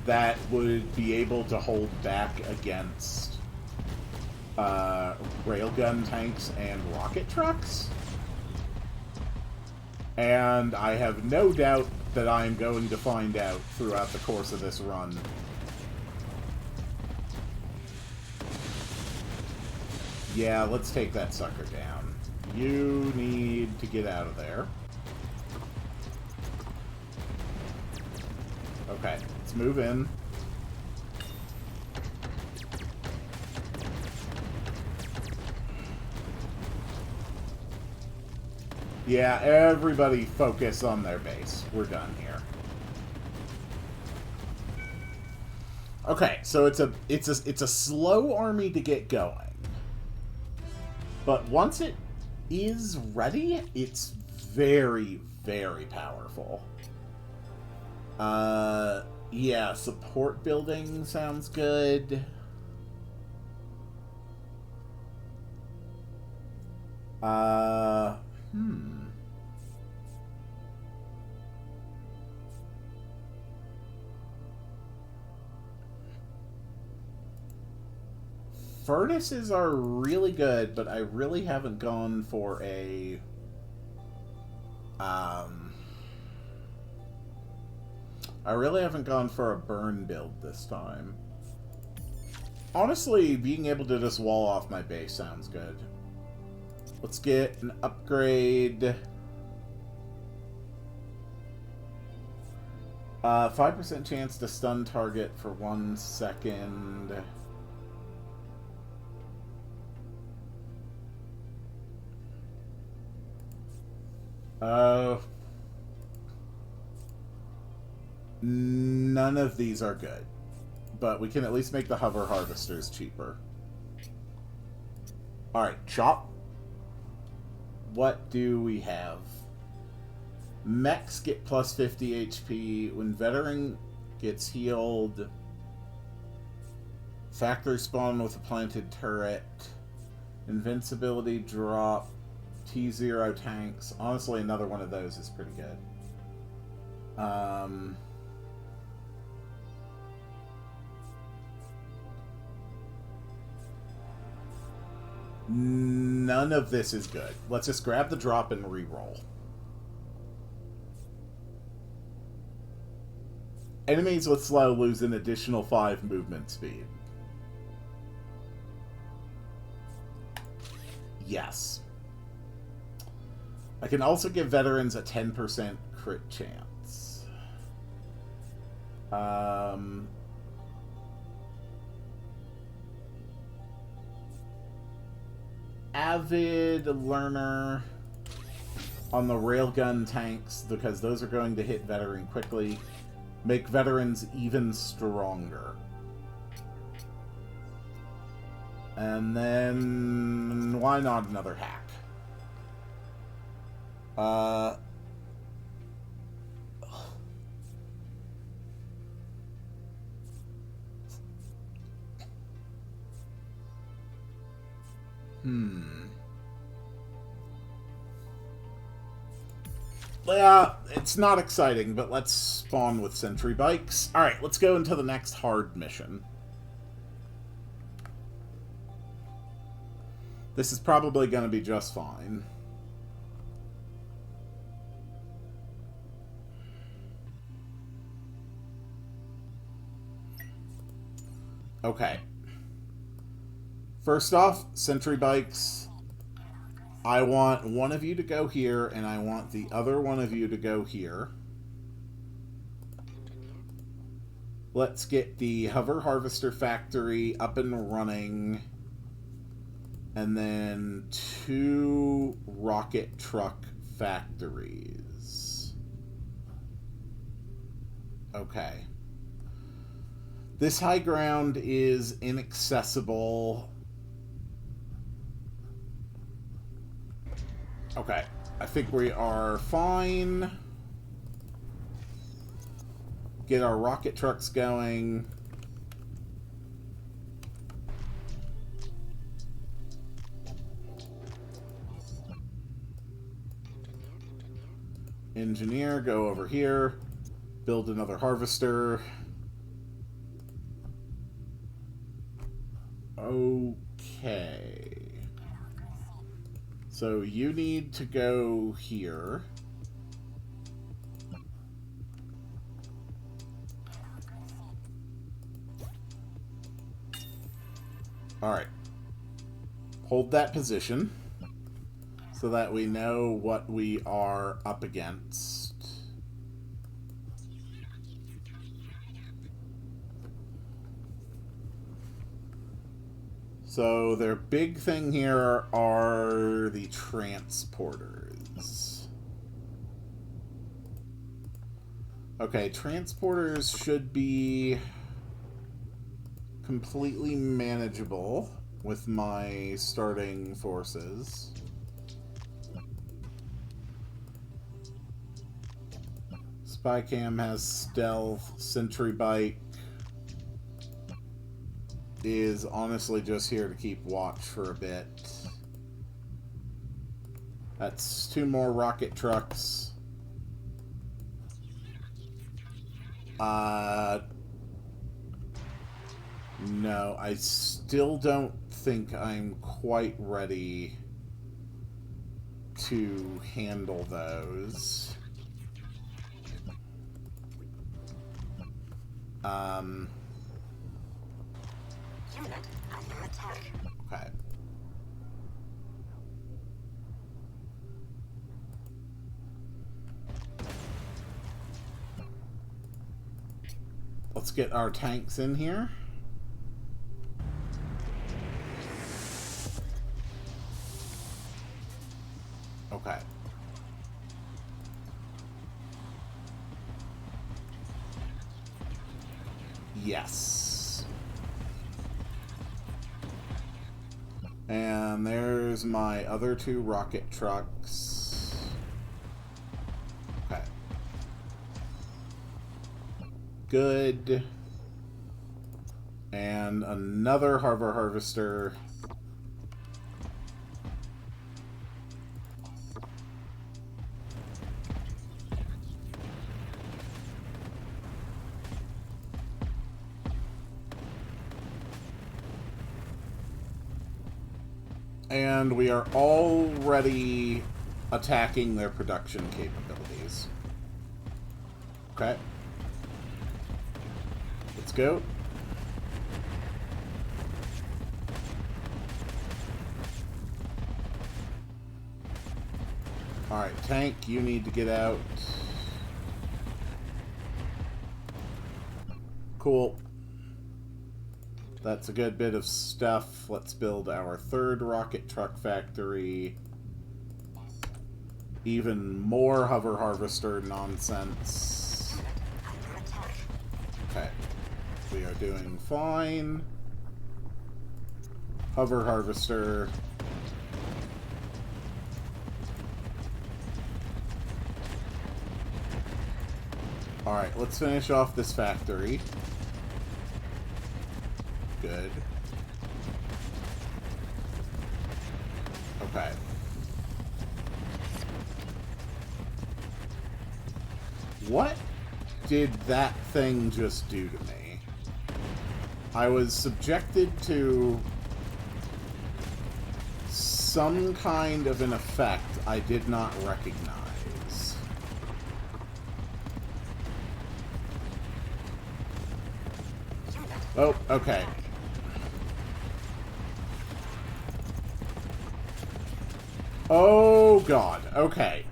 that would be able to hold back against railgun tanks and rocket trucks. And I have no doubt that I'm going to find out throughout the course of this run. Yeah, let's take that sucker down. You need to get out of there. Okay, let's move in. Yeah, everybody focus on their base. We're done here. Okay, so it's a slow army to get going. But once it is ready, it's very, very powerful. Yeah, support building sounds good. Furnaces are really good, but I really haven't gone for a... I really haven't gone for a burn build this time. Honestly, being able to just wall off my base sounds good. Let's get an upgrade. 5% chance to stun target for 1 second. None of these are good. But we can at least make the hover harvesters cheaper. Alright, chop. What do we have? Mechs get plus 50 HP. When veteran gets healed. Factory spawn with a planted turret. Invincibility drop. T0 tanks. Honestly, another one of those is pretty good. None of this is good. Let's just grab the drop and re-roll. Enemies with slow lose an additional 5 movement speed. Yes. I can also give veterans a 10% crit chance. avid learner on the railgun tanks, because those are going to hit veteran quickly. Make veterans even stronger. And then why not another hack? Yeah, it's not exciting, but let's spawn with sentry bikes. Alright, let's go into the next hard mission. This is probably going to be just fine. Okay. First off, sentry bikes. I want one of you to go here, and I want the other one of you to go here. Let's get the hover harvester factory up and running. And then 2 rocket truck factories. Okay. This high ground is inaccessible. Okay, I think we are fine. Get our rocket trucks going. Engineer, go over here. Build another harvester. Okay. So you need to go here. Alright. Hold that position so that we know what we are up against. So their big thing here are the transporters. Okay, transporters should be completely manageable with my starting forces. Spy cam has stealth. Sentry bike is honestly just here to keep watch for a bit. That's 2 more rocket trucks. No, I still don't think I'm quite ready to handle those. Unit under attack. Okay. Let's get our tanks in here. Okay. Yes. And there's my other 2 rocket trucks. Okay. Good. And another hover harvester. And we are already attacking their production capabilities. Okay. Let's go. Alright, tank, you need to get out. Cool. That's a good bit of stuff. Let's build our third rocket truck factory. Even more hover harvester nonsense. Okay. We are doing fine. Hover harvester. Alright, let's finish off this factory. Good. Okay. What did that thing just do to me? I was subjected to some kind of an effect I did not recognize. Oh, okay. Oh, God. Okay.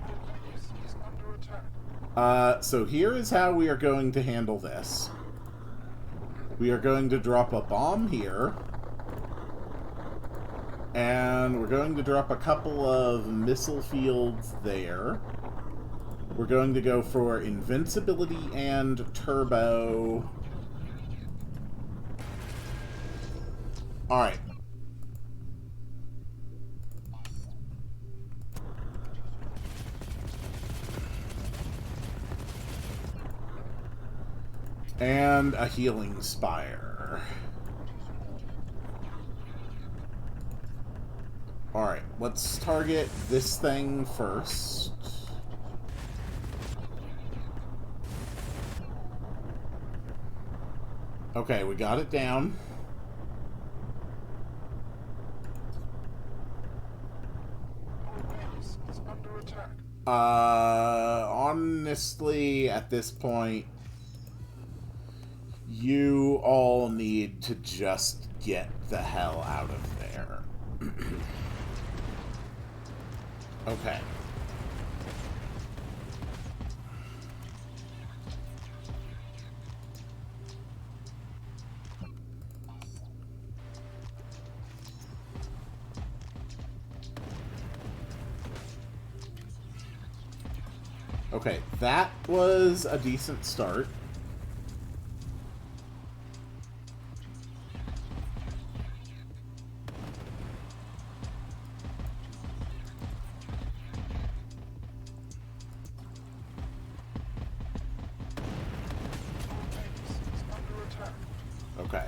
So here is how we are going to handle this. We are going to drop a bomb here. And we're going to drop a couple of missile fields there. We're going to go for invincibility and turbo. Alright. And a healing spire. Alright, let's target this thing first. Okay, we got it down. Honestly, at this point, you all need to just get the hell out of there. Okay. Okay, that was a decent start. Okay.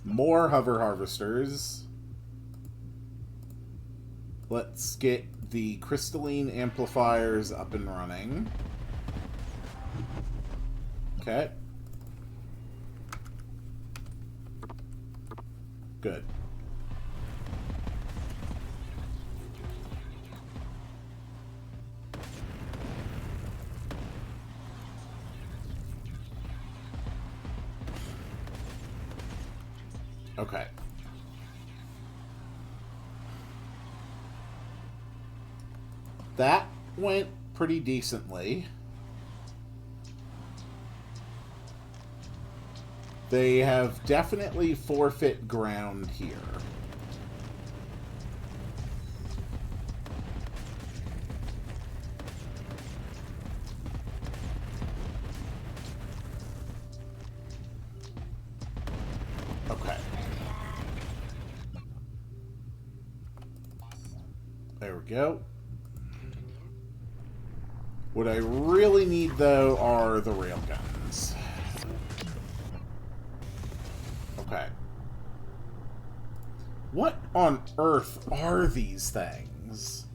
More hover harvesters. Let's get the crystalline amplifiers up and running. Okay. Good. Okay. That went pretty decently. They have definitely forfeit ground here. Okay. There we go. What I really need, though, are the railguns. Okay. What on earth are these things?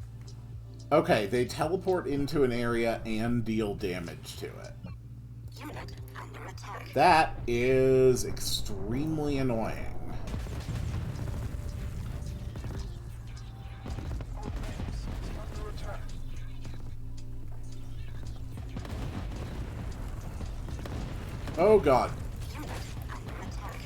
Okay, they teleport into an area and deal damage to it. Unit under attack. That is extremely annoying. Oh, God. Unit under attack.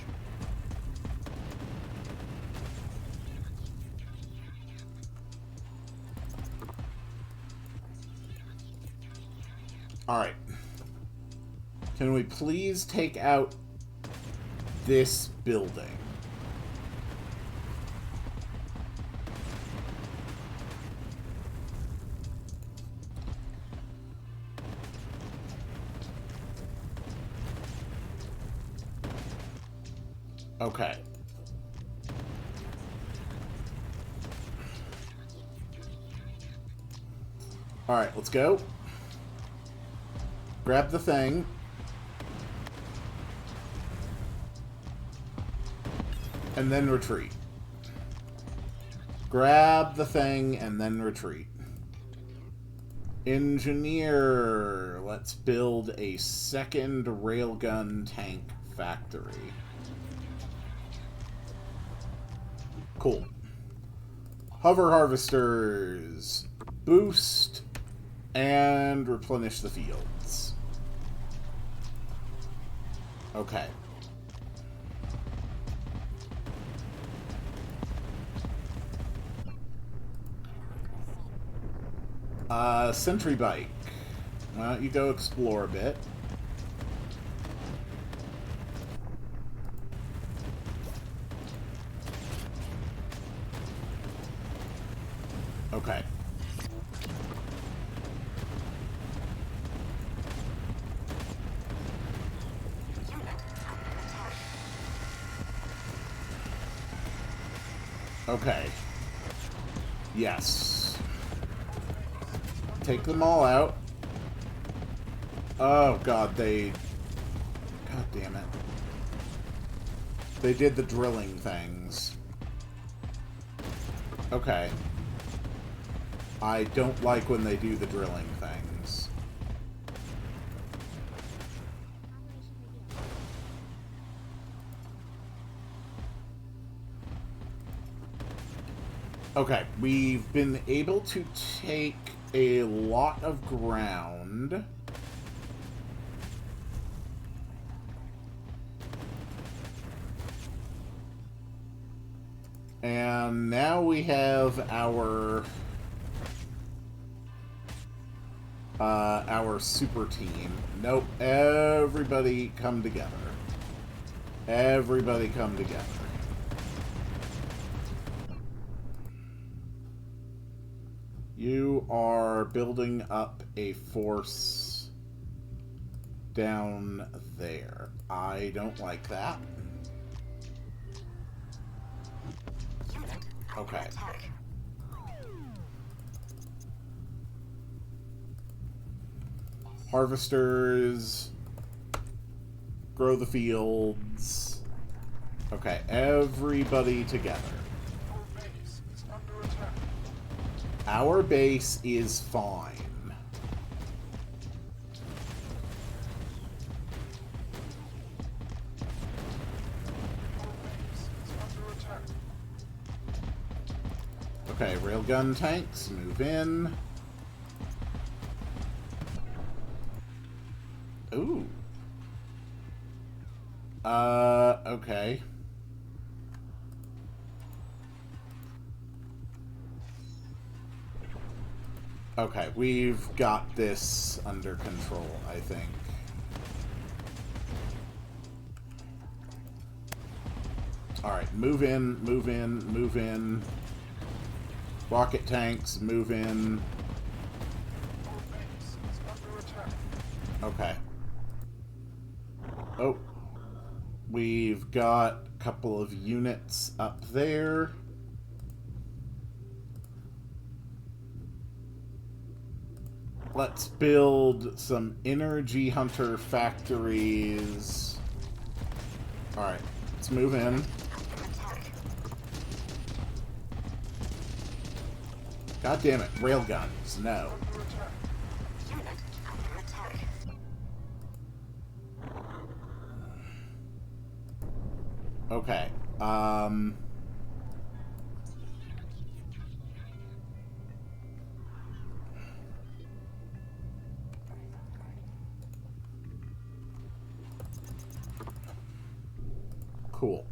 Alright. Can we please take out this building? Okay. Alright, let's go. Grab the thing. And then retreat. Grab the thing and then retreat. Engineer. Let's build a second railgun tank factory. Cool. Hover harvesters. Boost and replenish the fields. Okay. Sentry bike. Why don't you go explore a bit? Okay. Okay. Yes. Take them all out. Oh, God, God damn it. They did the drilling things. Okay. I don't like when they do the drilling things. Okay, we've been able to take a lot of ground. And now we have our super team. Nope, everybody come together. Everybody come together. You are building up a force down there. I don't like that. Okay. Harvesters. Grow the fields. Okay, everybody together. Our base is fine. Okay, railgun tanks, move in. Ooh. Okay. Okay, we've got this under control, I think. Alright, move in, move in, move in. Rocket tanks, move in. Okay. Oh. We've got a couple of units up there. Let's build some energy hunter factories. Alright, let's move in. God damn it, railguns, no. Okay, cool.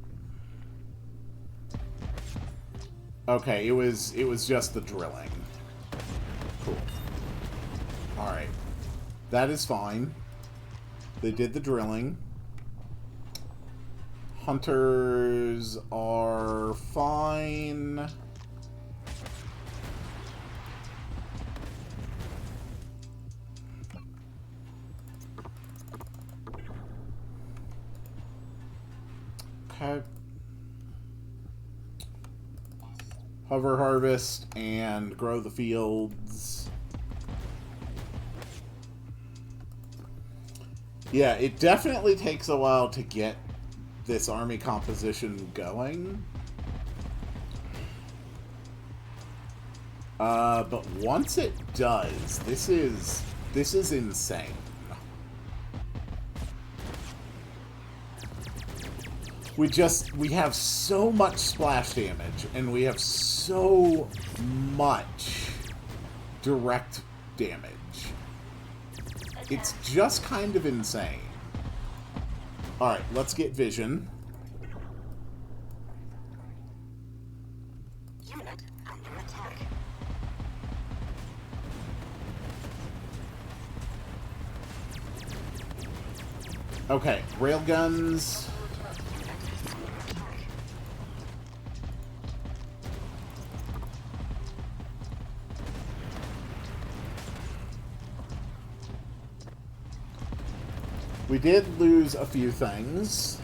Okay, it was just the drilling. Cool. Alright. That is fine. They did the drilling. Hunters are fine. Okay. Hover harvest and grow the fields. Yeah, it definitely takes a while to get this army composition going. But once it does, this is insane. We have so much splash damage, and we have so much direct damage. It's just kind of insane. Alright, let's get vision. Unit under attack. Okay, railguns. We did lose a few things,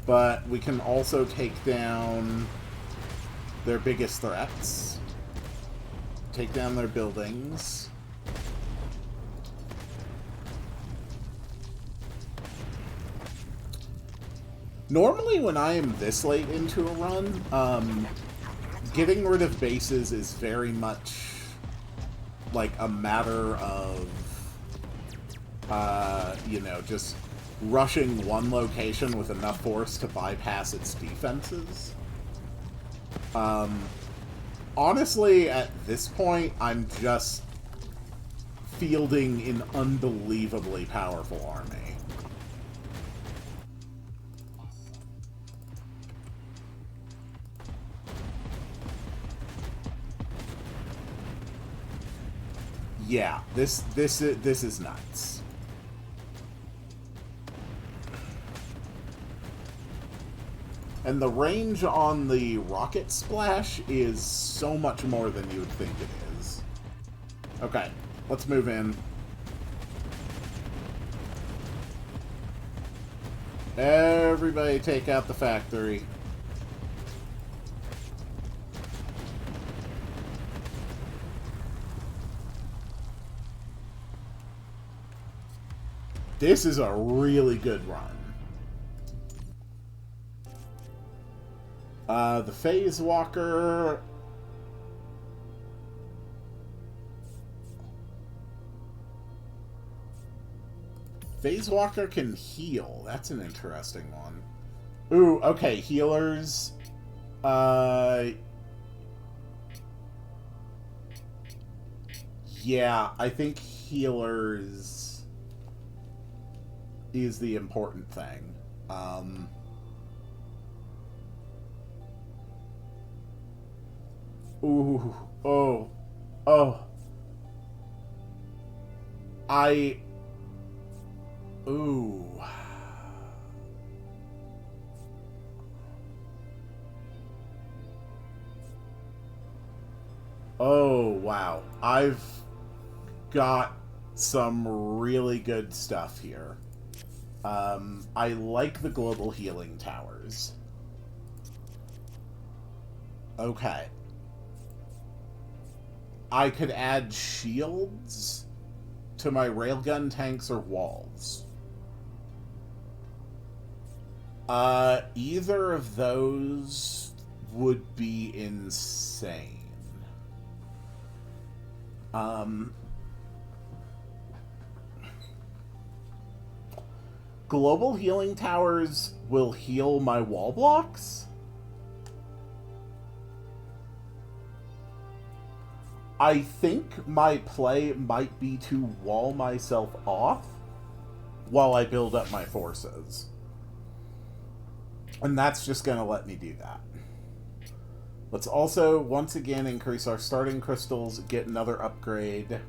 but we can also take down their biggest threats. Take down their buildings. Normally when I am this late into a run, getting rid of bases is very much like a matter of you know, just rushing one location with enough force to bypass its defenses. Honestly, at this point, I'm just fielding an unbelievably powerful army. Yeah, this is nuts. And the range on the rocket splash is so much more than you would think it is. Okay, let's move in. Everybody take out the factory. This is a really good run. The Phase Walker... Phase Walker can heal. That's an interesting one. Ooh, okay, healers. Yeah, I think healers is the important thing. Ooh, oh, oh. Ooh. Oh, wow. I've got some really good stuff here. I like the global healing towers. Okay. I could add shields to my railgun tanks or walls. Either of those would be insane. Global healing towers will heal my wall blocks? I think my play might be to wall myself off while I build up my forces. And that's just going to let me do that. Let's also, once again, increase our starting crystals, get another upgrade.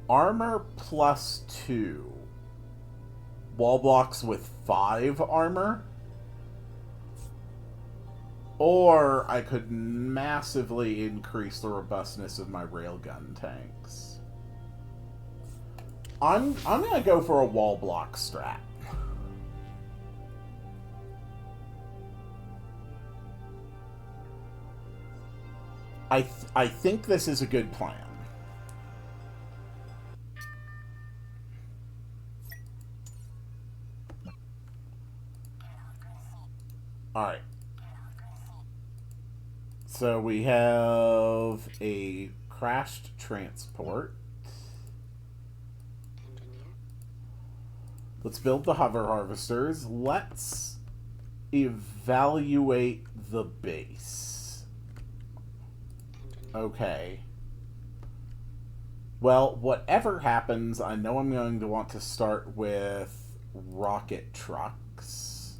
Armor plus 2. Wall blocks with 5 armor. Or I could massively increase the robustness of my railgun tanks. I'm gonna go for a wall block strat. I think this is a good plan. Alright. So we have a crashed transport. Let's build the hover harvesters. Let's evaluate the base. Okay. Well, whatever happens, I know I'm going to want to start with rocket trucks.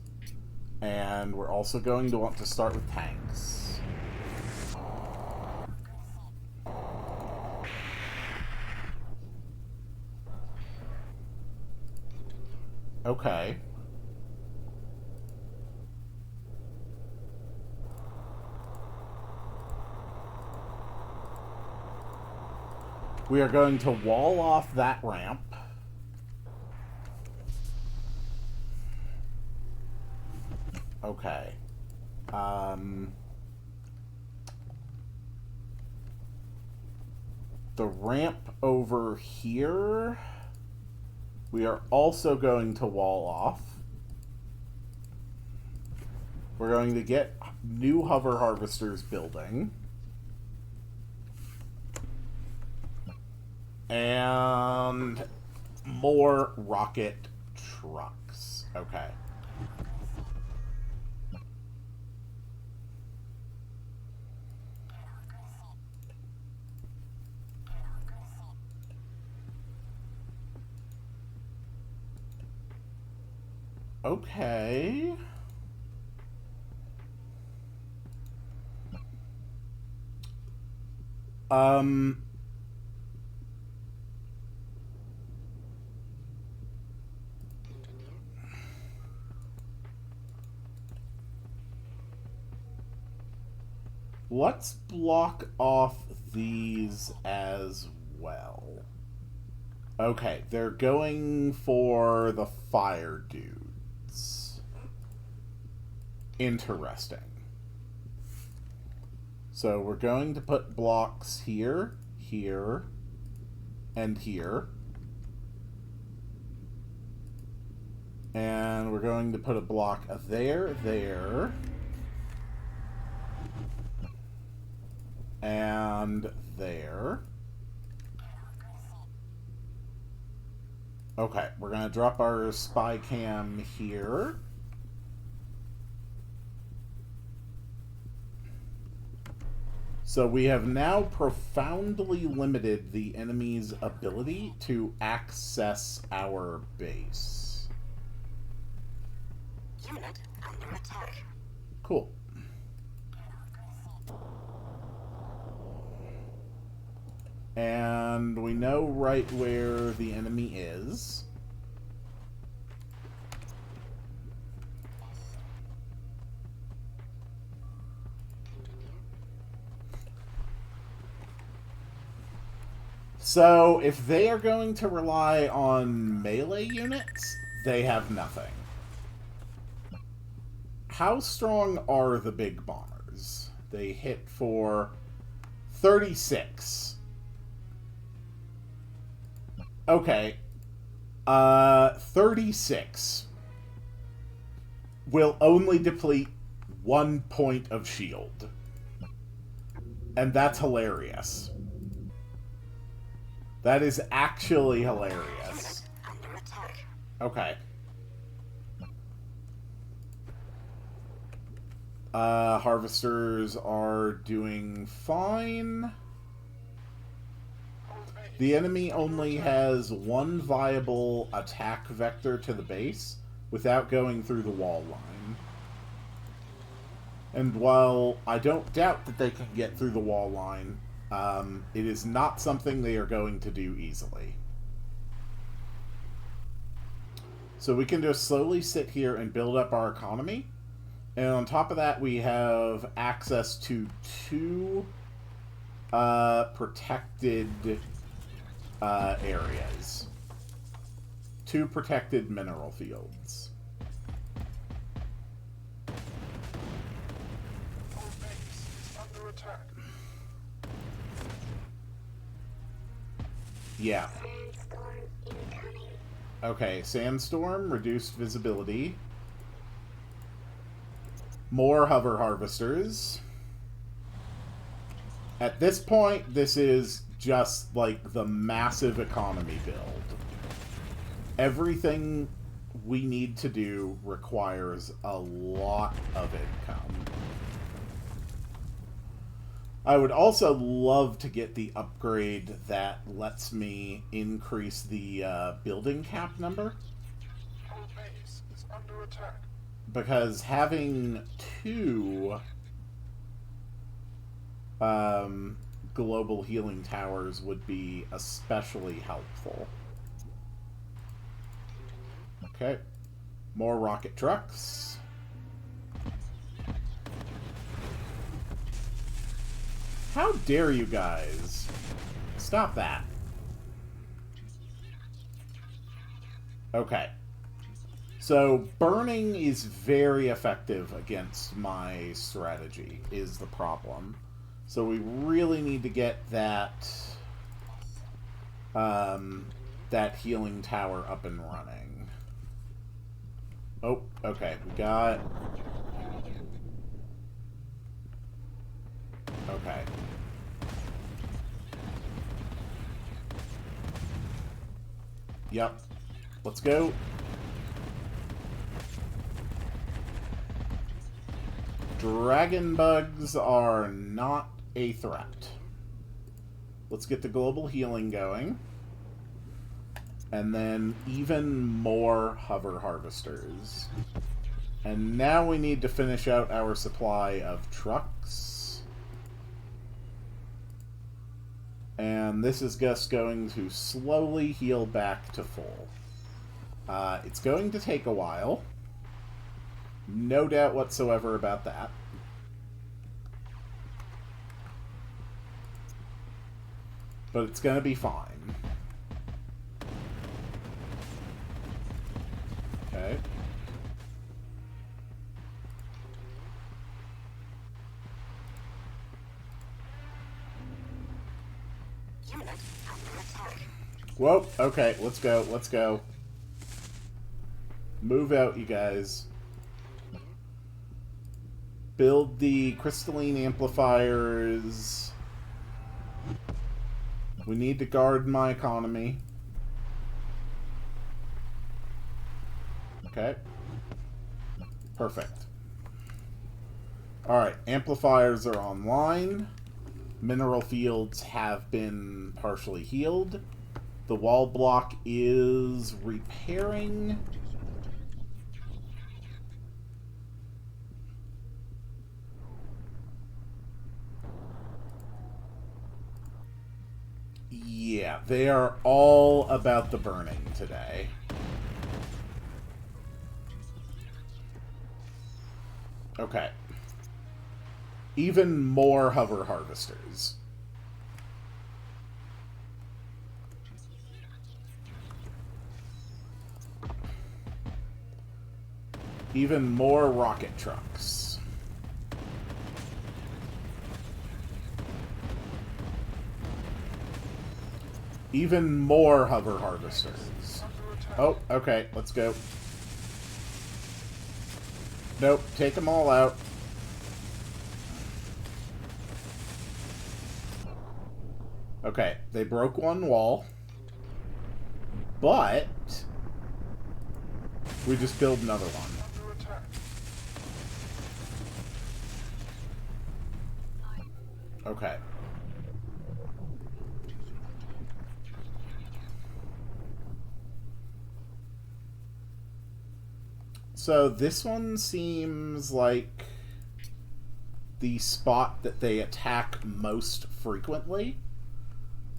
And we're also going to want to start with tanks. Okay. We are going to wall off that ramp. Okay. The ramp over here, we are also going to wall off. We're going to get new hover harvesters building. And more rocket trucks. Okay. Okay. Let's block off these as well. Okay, they're going for the fire dudes. Interesting. So we're going to put blocks here, here, and here. And we're going to put a block there, there. And there. Okay, we're going to drop our spy cam here. So we have now profoundly limited the enemy's ability to access our base. Unit under attack. Cool. And we know right where the enemy is. So, if they are going to rely on melee units, they have nothing. How strong are the big bombers? They hit for 36. Okay. 36 will only deplete 1 point of shield. And that's hilarious. That is actually hilarious. Under attack. Okay. Harvesters are doing fine. The enemy only has one viable attack vector to the base without going through the wall line. And while I don't doubt that they can get through the wall line, It is not something they are going to do easily. So we can just slowly sit here and build up our economy. And on top of that, we have access to 2 protected areas. 2 protected mineral fields. Our base is under attack. Yeah. Sandstorm incoming. Okay, sandstorm, reduced visibility. More hover harvesters. At this point, this is just like the massive economy build. Everything we need to do requires a lot of income. I would also love to get the upgrade that lets me increase the building cap number. Our base is under attack. Because having 2 global healing towers would be especially helpful. Okay. More rocket trucks. How dare you guys? Stop that. Okay. So, burning is very effective against my strategy, is the problem. So we really need to get that that healing tower up and running. Oh, okay, we got... Okay. Yep. Let's go. Dragon bugs are not a threat. Let's get the global healing going. And then even more hover harvesters. And now we need to finish out our supply of trucks. And this is just going to slowly heal back to full. It's going to take a while. No doubt whatsoever about that. But it's going to be fine. Okay. Unit under attack. Whoa, okay, let's go, let's go. Move out, you guys. Build the crystalline amplifiers. We need to guard my economy. Okay. Perfect. Alright, amplifiers are online. Mineral fields have been partially healed. The wall block is repairing. Yeah, they are all about the burning today. Okay. Even more hover harvesters. Even more rocket trucks. Even more hover harvesters. Oh, okay, let's go. Nope, take them all out. Okay, they broke one wall. But we just build another one. Okay. So this one seems like the spot that they attack most frequently.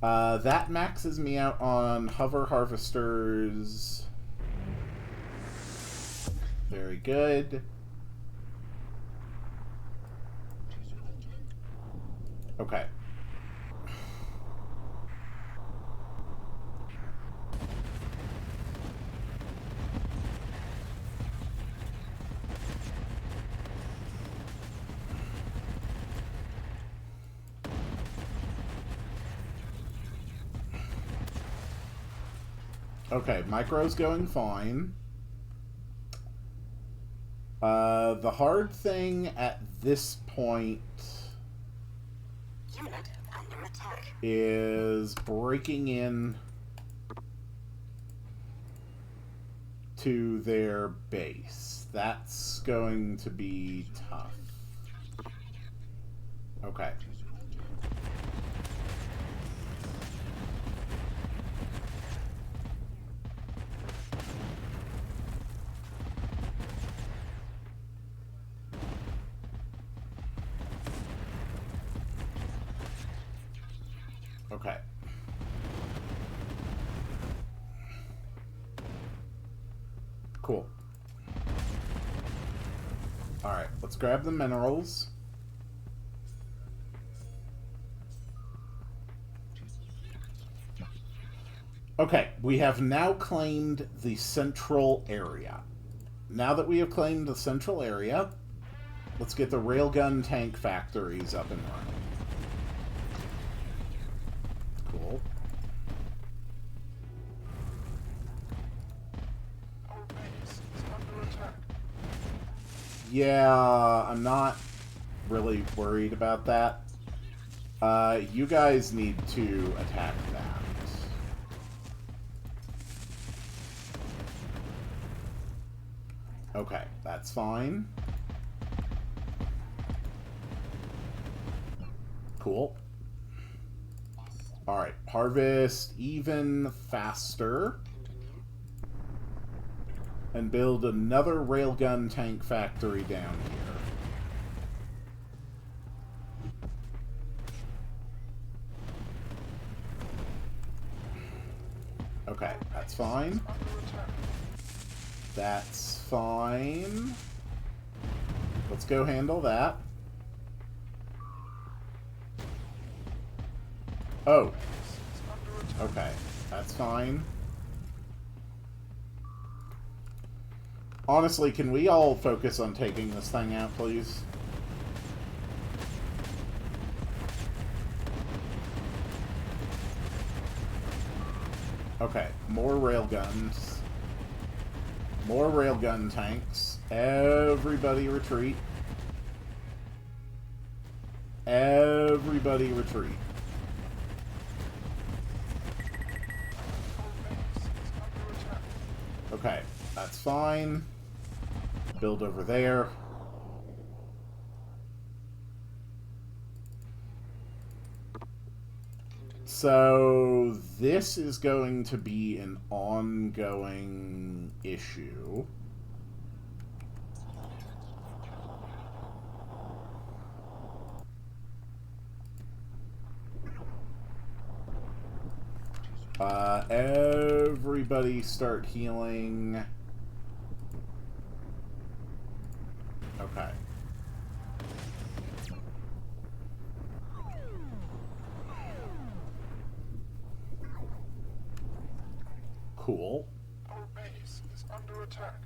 That maxes me out on hover harvesters. Very good. Okay. Okay, micro's going fine. The hard thing at this point Unit under attack. is breaking in to their base. That's going to be tough. Okay. Okay. Cool. Alright, let's grab the minerals. Okay, we have now claimed the central area. Now that we have claimed the central area, let's get the railgun tank factories up and running. Cool. Our base is under attack. Yeah, I'm not really worried about that. You guys need to attack that. Okay, that's fine. Cool. Alright, harvest even faster. And build another railgun tank factory down here. Okay, that's fine. Under attack. That's fine. Let's go handle that. Oh, Base is under attack. okay. That's fine. Honestly, can we all focus on taking this thing out, please? Okay, more railguns. More railgun tanks. Everybody retreat. Everybody retreat. Our base is under attack. Okay, that's fine. Build over there. So this is going to be an ongoing issue. Everybody start healing. Okay. Cool. Our base is under attack.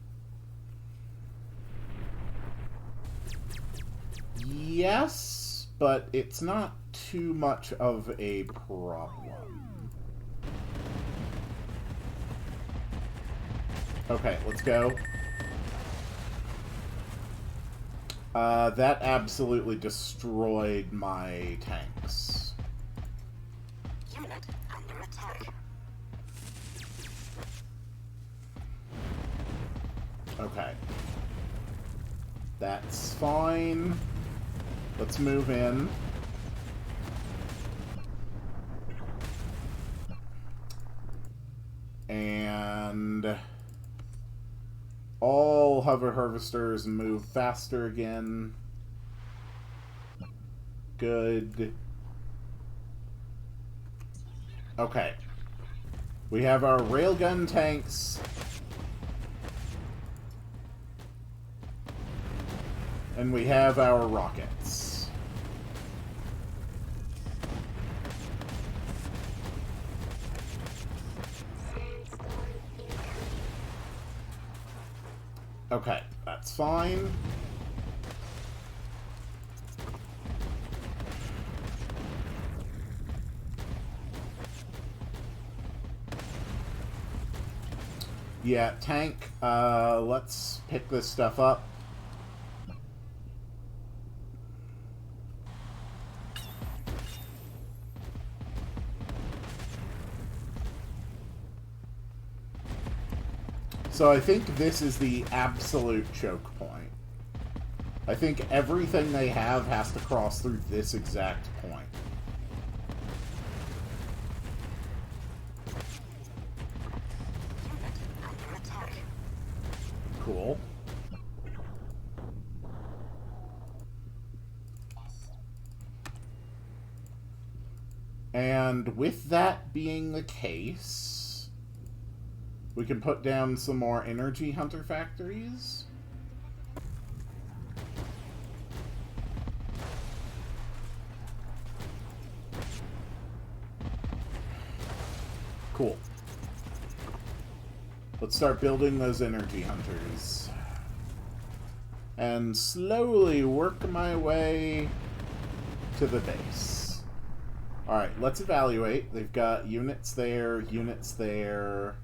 Yes, but it's not too much of a problem. Okay, let's go. That absolutely destroyed my tanks. Unit under attack. Okay. That's fine. Let's move in. And all hover harvesters move faster again. good. Okay. We have our railgun tanks. And we have our rockets. Okay, that's fine. Yeah, tank, let's pick this stuff up. So I think this is the absolute choke point. I think everything they have has to cross through this exact point. Cool. And with that being the case, we can put down some more energy hunter factories. Cool. Let's start building those energy hunters. And slowly work my way to the base. Alright, let's evaluate. They've got units there, units there.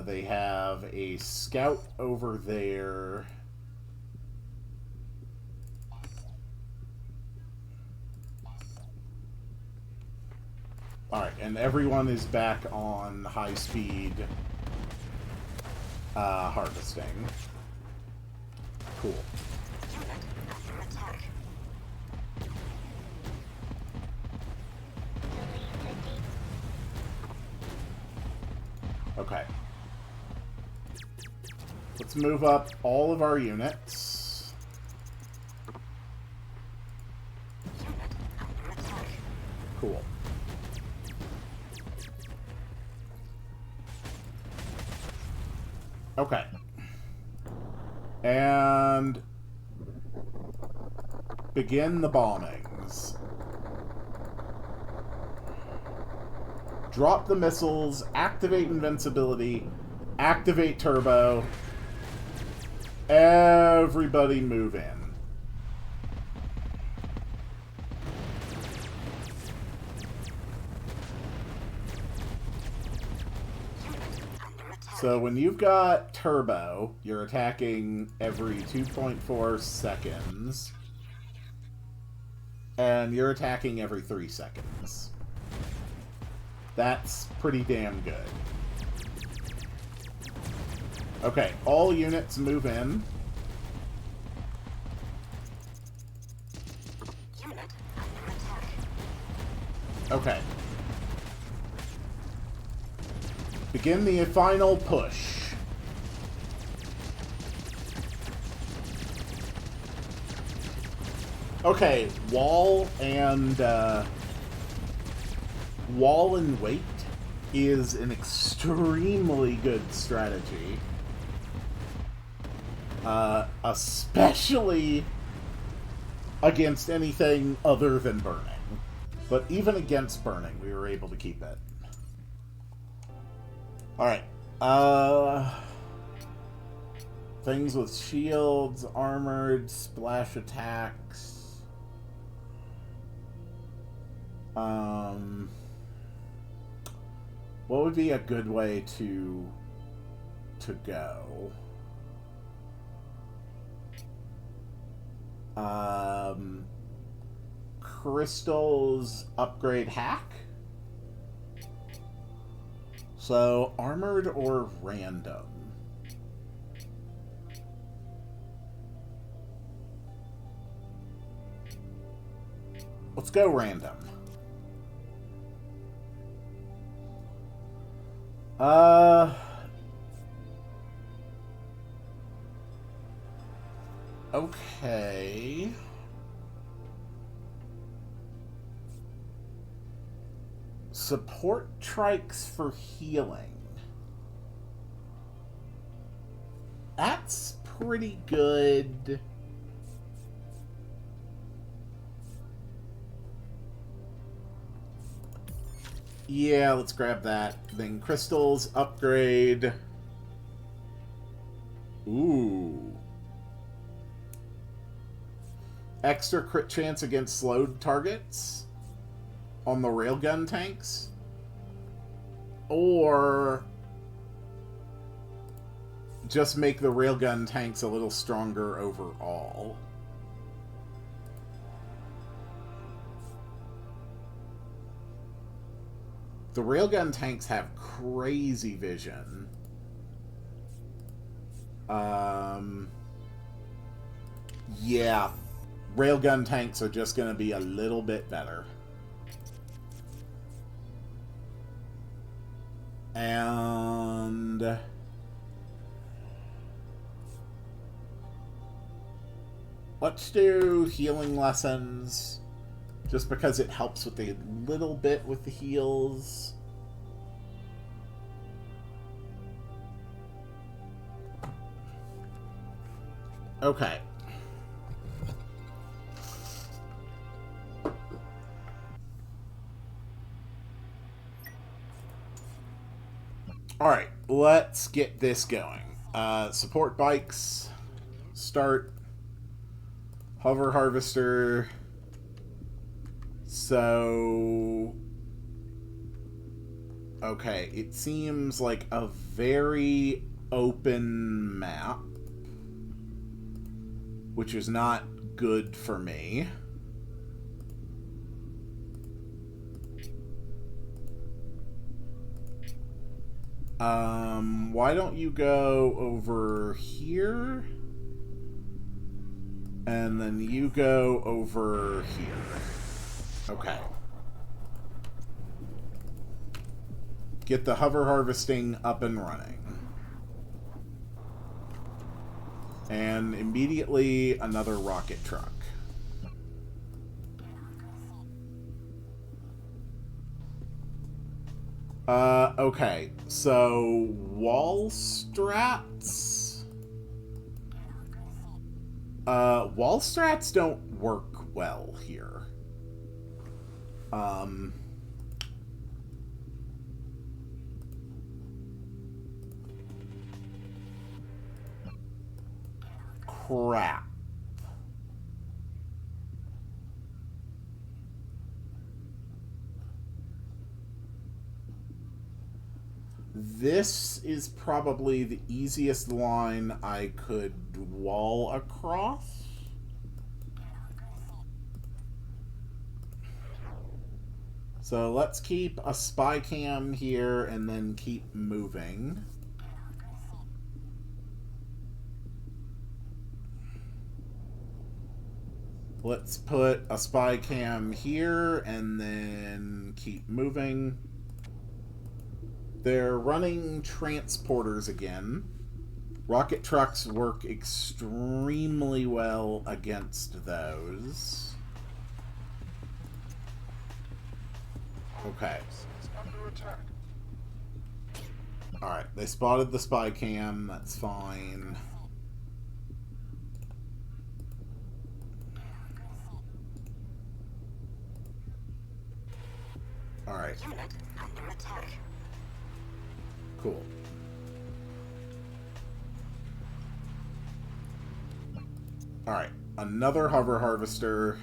They have a scout over there. Alright, and everyone is back on high-speed harvesting. Cool. Okay. Let's move up all of our units. Cool. Okay. And begin the bombings. Drop the missiles, activate invincibility, activate turbo. Everybody move in. So when you've got turbo, you're attacking every 2.4 seconds. And you're attacking every 3 seconds. That's pretty damn good. Okay, all units move in. Okay. Begin the final push. Okay, wall and weight is an extremely good strategy. Especially against anything other than burning. But even against burning, we were able to keep it. Alright. Things with shields, armored, splash attacks. What would be a good way to go? Crystals upgrade hack. So, armored or random? Let's go random. Okay. Support trikes for healing. That's pretty good. Yeah, let's grab that. Then crystals, upgrade. Ooh. Extra crit chance against slowed targets on the railgun tanks. Or just make the railgun tanks a little stronger overall. The railgun tanks have crazy vision. Yeah, railgun tanks are just going to be a little bit better. And let's do healing lessons, just because it helps with a little bit with the heals. Okay. Alright, let's get this going. Support bikes. Start. Hover harvester. So... okay, it seems like a very open map, which is not good for me. Why don't you go over here? And then you go over here. Okay. Get the hover harvesting up and running. And immediately another rocket truck. Okay. So, wall strats? Wall strats don't work well here. Crap. This is probably the easiest line I could wall across. So let's keep a spy cam here and then keep moving. Let's put a spy cam here and then keep moving. They're running transporters again. Rocket trucks work extremely well against those. Okay. It's under attack. Alright, they spotted the spy cam. That's fine. Alright. Unit under attack. Cool. Alright, another hover harvester.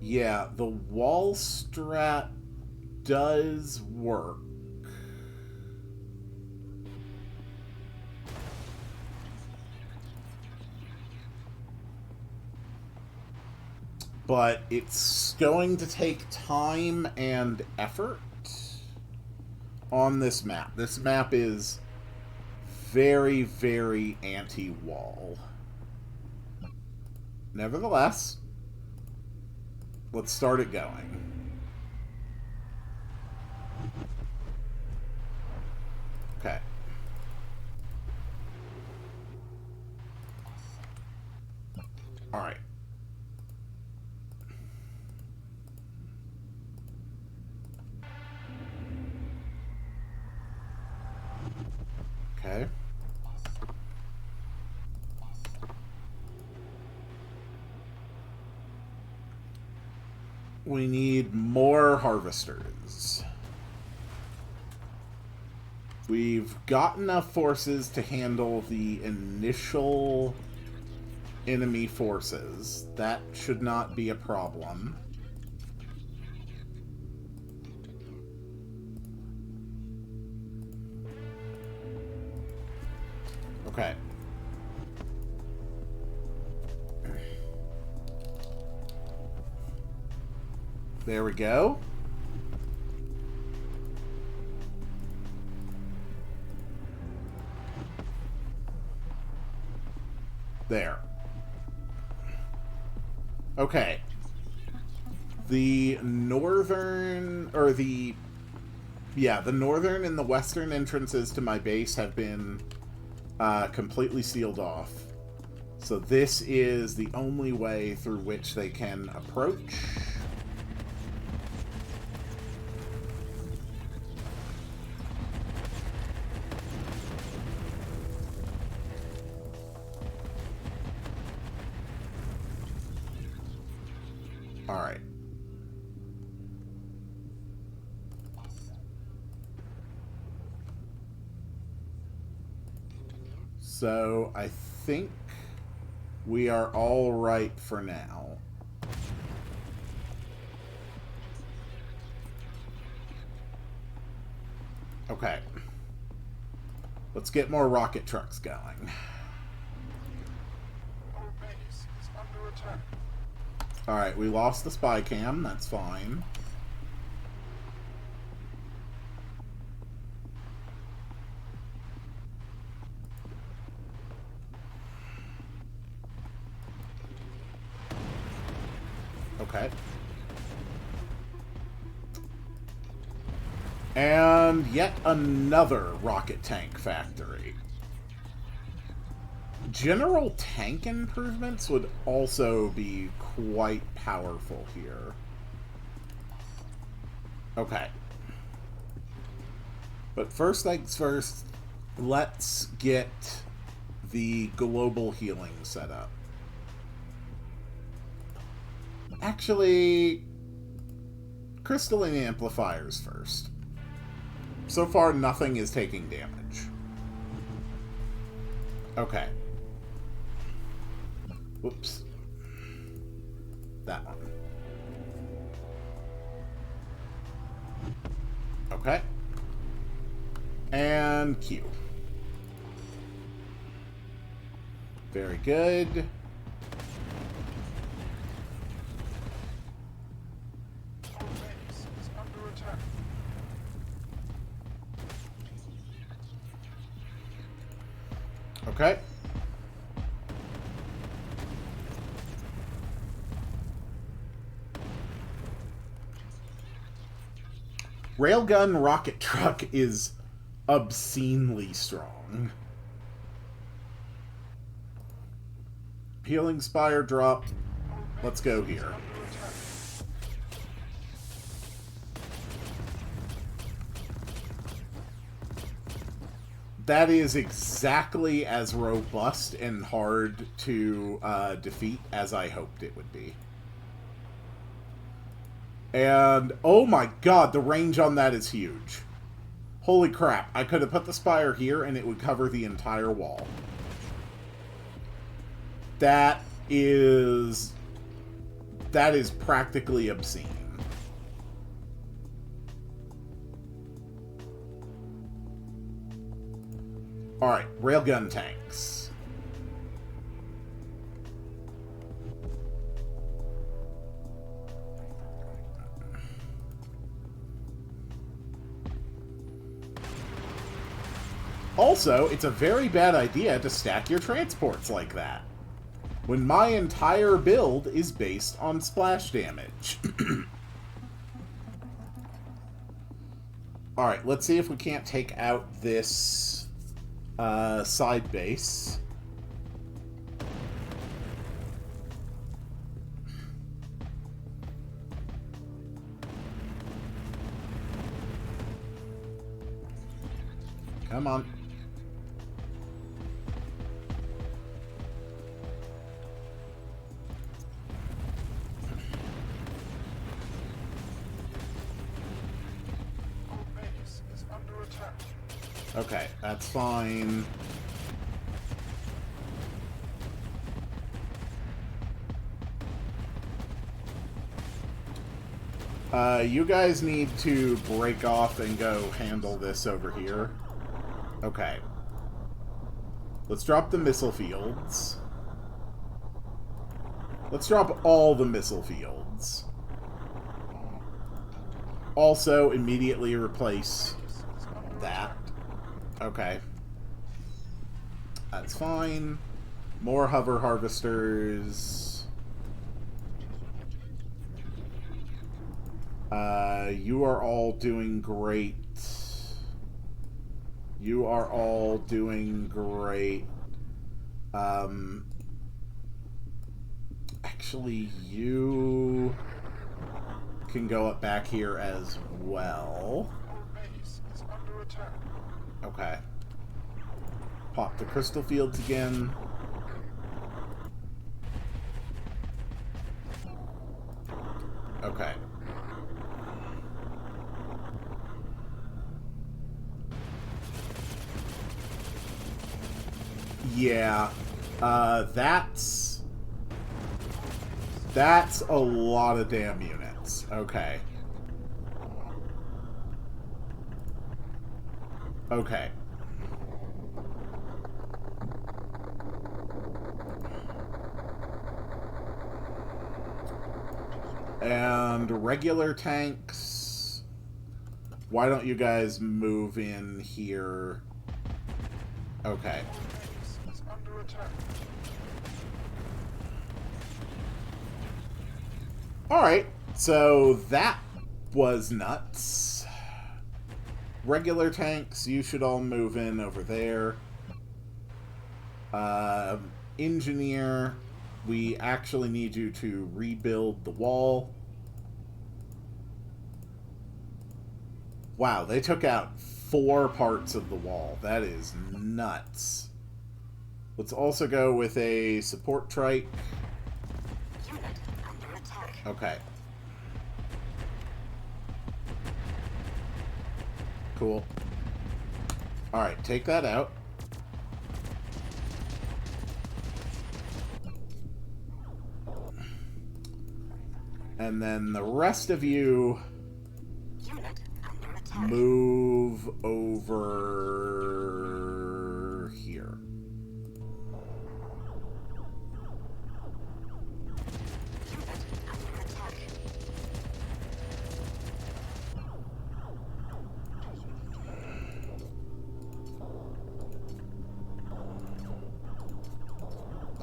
Yeah, the wall strat does work. But it's going to take time and effort on this map. This map is very, very anti-wall. Nevertheless, let's start it going. Okay. Alright. Okay. We need more harvesters. We've got enough forces to handle the initial enemy forces. That should not be a problem. Okay. There we go. There. Okay. The northern, or the, yeah, the northern and the western entrances to my base have been completely sealed off. So this is the only way through which they can approach. Alright. So, I think we are all right for now. Okay. Let's get more rocket trucks going. Our base is under attack. Alright, we lost the spy cam. That's fine. Okay. And yet another rocket tank factory. General tank improvements would also be quite powerful here. Okay. But first things first, let's get the global healing set up. Actually, crystalline amplifiers first. So far, nothing is taking damage. Okay. Whoops. That one. Okay. And Q. Very good. Our base is under attack. Okay. Railgun rocket truck is obscenely strong. Healing Spire dropped. Let's go here. Under attack. That is exactly as robust and hard to defeat as I hoped it would be. And, oh my god, the range on that is huge. Holy crap, I could have put the spire here and it would cover the entire wall. That is practically obscene. Alright, railgun tanks. Also, it's a very bad idea to stack your transports like that, when my entire build is based on splash damage. Alright, let's see if we can't take out this side base. Come on. Our base is under attack. Okay, that's fine. You guys need to break off and go handle this over here. Okay. Let's drop the missile fields. Let's drop all the missile fields. Also, immediately replace that. Okay. That's fine. More hover harvesters. You are all doing great. You are all doing great. Actually, you can go up back here as well. Our base is under attack. Okay. Pop the crystal fields again. Okay. Yeah. That's a lot of damn units. Okay. Okay. And regular tanks. Why don't you guys move in here? Okay. Our base is under attack. Alright, so that was nuts. Regular tanks, you should all move in over there. Engineer, we actually need you to rebuild the wall. Wow, they took out 4 parts of the wall. That is nuts. Let's also go with a support trike. Unit under attack. Okay. Cool. Alright, take that out. And then the rest of you Unit under attack. move over here. Unit under attack.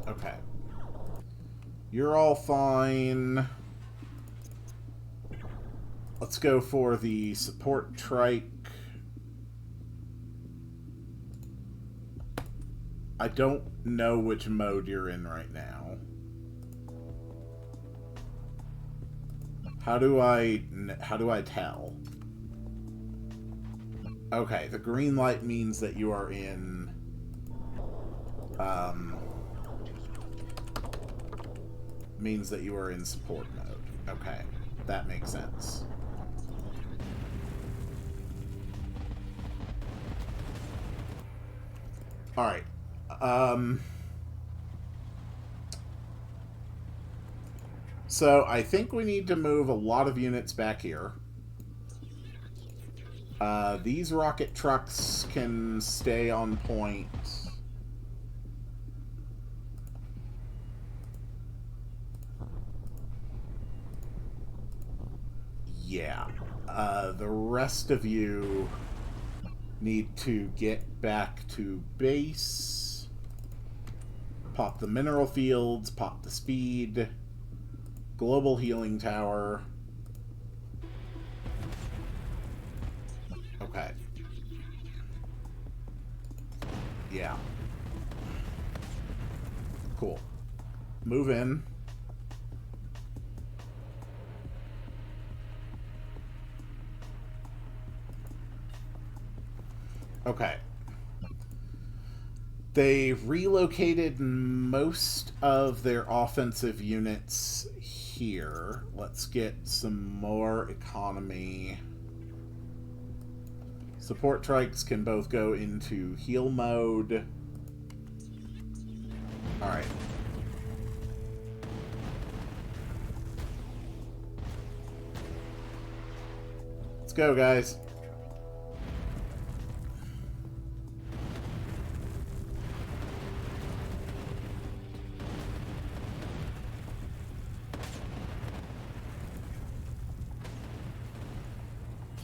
Okay. You're all fine. Let's go for the support trike. I don't know which mode you're in right now. How do I tell? Okay, the green light means that you are in means that you are in support mode. Okay, that makes sense. All right. So I think we need to move a lot of units back here. These rocket trucks can stay on point. Yeah. The rest of you need to get back to base. Pop the mineral fields, pop the speed. Global healing tower. Okay. Yeah. Cool. Move in. Okay. They relocated most of their offensive units here. Let's get some more economy. Support trikes can both go into heal mode. Alright. Let's go, guys.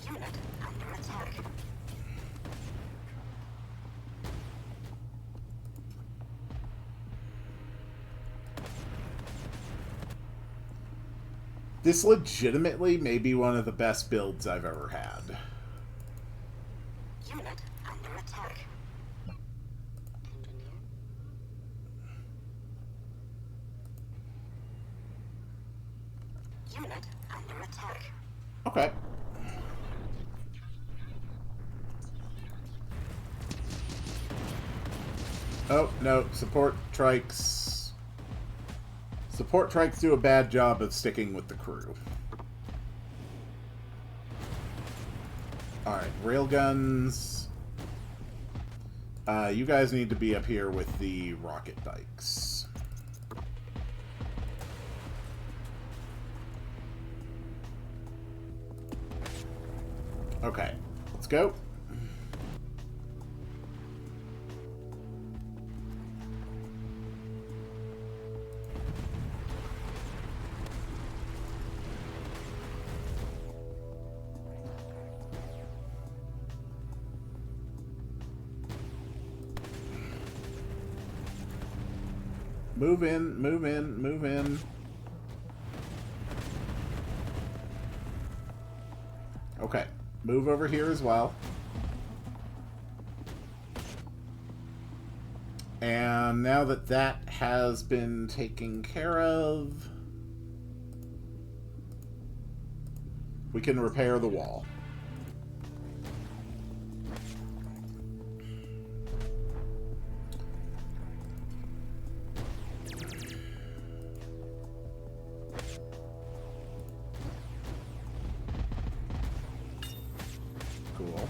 Unit under attack. This legitimately may be one of the best builds I've ever had. Unit under attack. Engineer. Unit under attack. Okay. Oh, no. Support trikes. Support trikes do a bad job of sticking with the crew. Alright, railguns. You guys need to be up here with the rocket bikes. Okay, let's go. Move in, move in, move in. Okay, move over here as well. And now that that has been taken care of, we can repair the wall. Cool.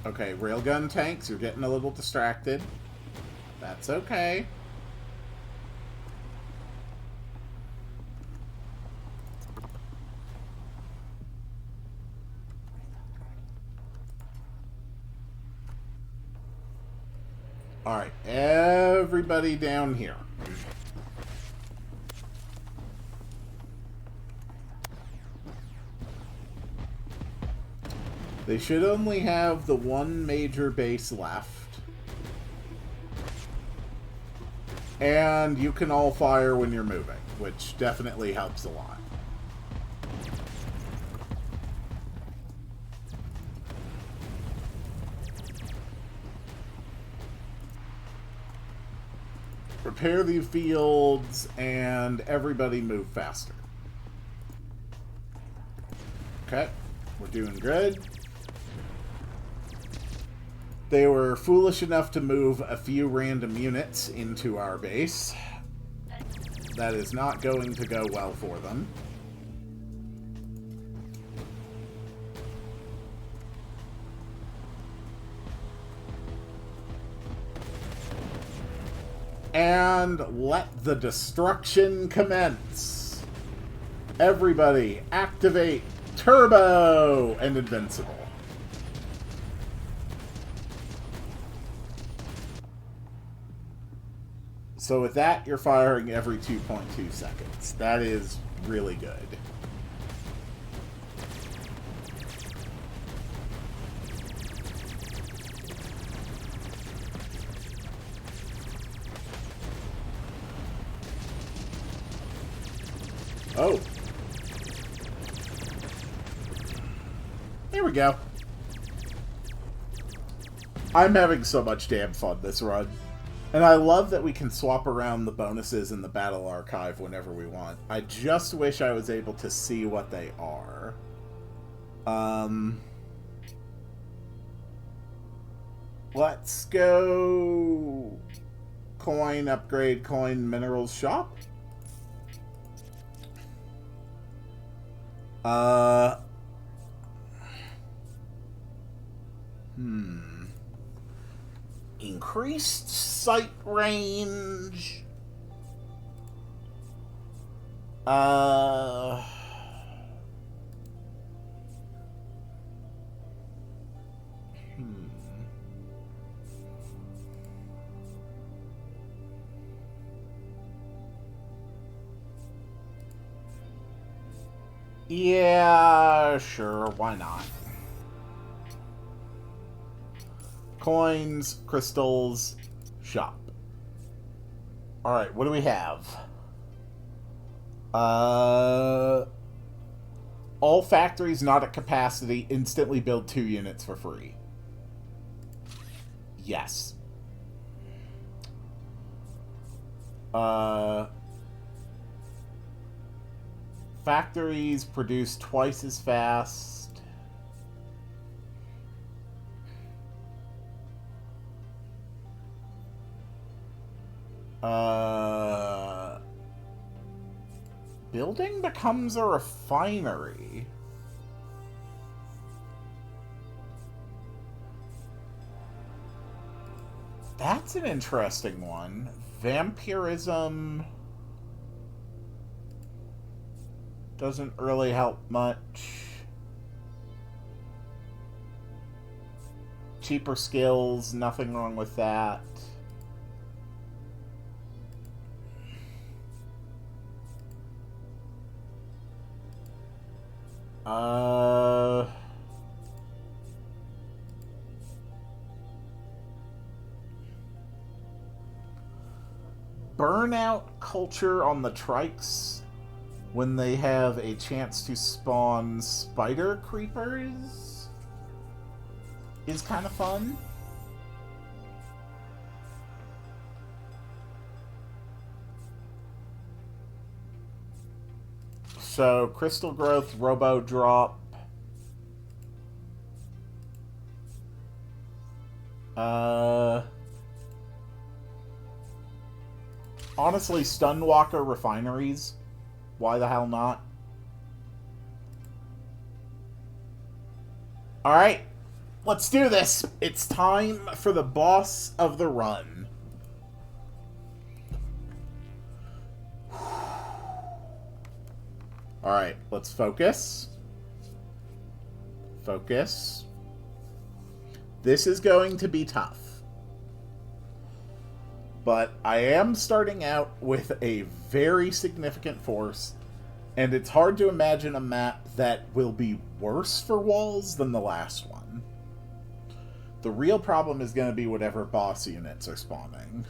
Okay, railgun tanks, you're getting a little distracted. That's okay. Alright, everybody down here. They should only have the one major base left. And you can all fire when you're moving, which definitely helps a lot. Repair the fields, and everybody move faster. Okay, we're doing good. They were foolish enough to move a few random units into our base. That is not going to go well for them. And let the destruction commence. Everybody, activate Turbo and Invincible. So with that, you're firing every 2.2 seconds. That is really good. Oh. Here we go. I'm having so much damn fun this run. And I love that we can swap around the bonuses in the battle archive whenever we want. I just wish I was able to see what they are. Let's go... Coin, upgrade, coin, minerals shop. Increased sight range. Yeah, sure, why not? Coins, crystals, shop. Alright, what do we have? All factories not at capacity instantly build 2 units for free. Yes. Factories produce twice as fast. Building becomes a refinery. That's an interesting one. Vampirism doesn't really help much. Cheaper skills, nothing wrong with that. Burnout culture on the trikes when they have a chance to spawn spider creepers is kind of fun. So, crystal growth, robo drop. Honestly, Stunwalker refineries. Why the hell not? Alright, let's do this. It's time for the boss of the run. Alright, let's focus. Focus. This is going to be tough. But I am starting out with a very significant force, and it's hard to imagine a map that will be worse for walls than the last one. The real problem is going to be whatever boss units are spawning.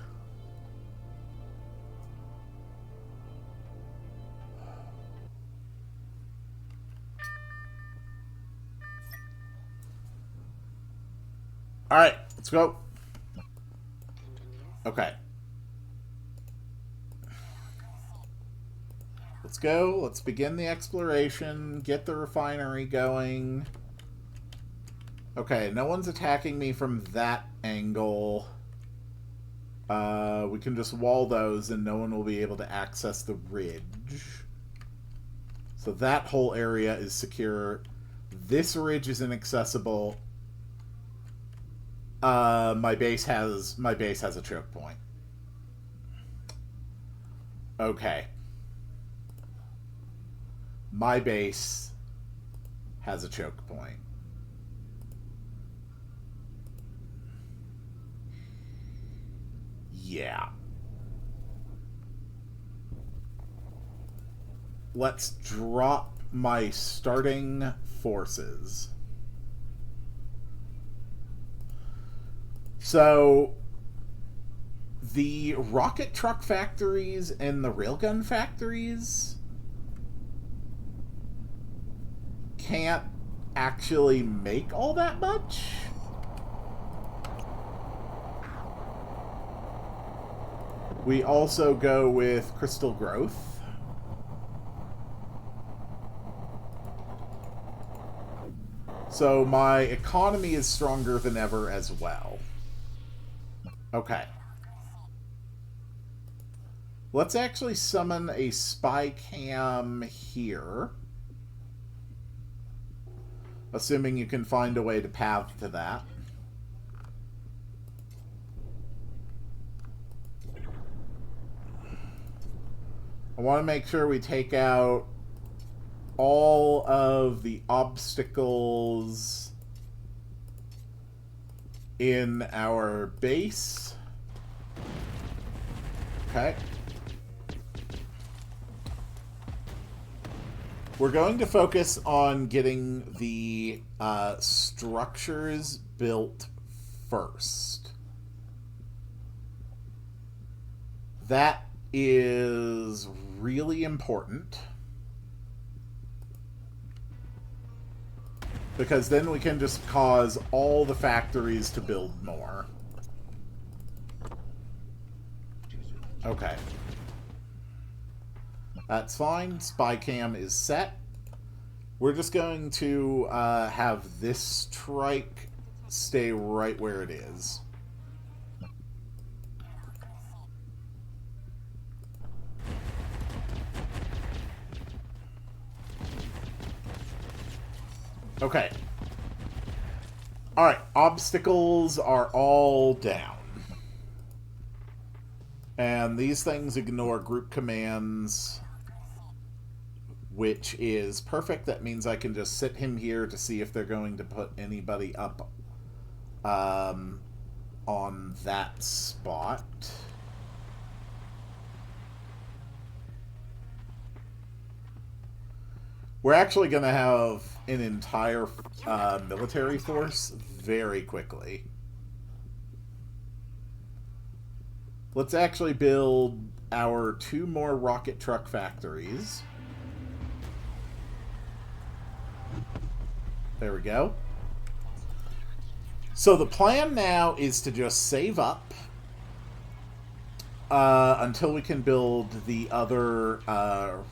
Alright, let's go. Okay. Let's go. Let's begin the exploration. Get the refinery going. Okay, no one's attacking me from that angle. We can just wall those and no one will be able to access the ridge. So that whole area is secure. This ridge is inaccessible. My base has a choke point. Okay. My base has a choke point. Yeah. Let's drop my starting forces. So, the rocket truck factories and the railgun factories can't actually make all that much. We also go with crystal growth. So my economy is stronger than ever as well. Okay. Let's actually summon a spy cam here. Assuming you can find a way to path to that. I want to make sure we take out all of the obstacles in our base. Okay. We're going to focus on getting the structures built first. That is really important. Because then we can just cause all the factories to build more. Okay. That's fine. Spy cam is set. We're just going to have this trike stay right where it is. Okay. Alright, obstacles are all down. And these things ignore group commands, which is perfect. That means I can just sit him here to see if they're going to put anybody up on that spot. We're actually going to have an entire military force very quickly. Let's actually build our 2 more rocket truck factories. There we go. So the plan now is to just save up until we can build the other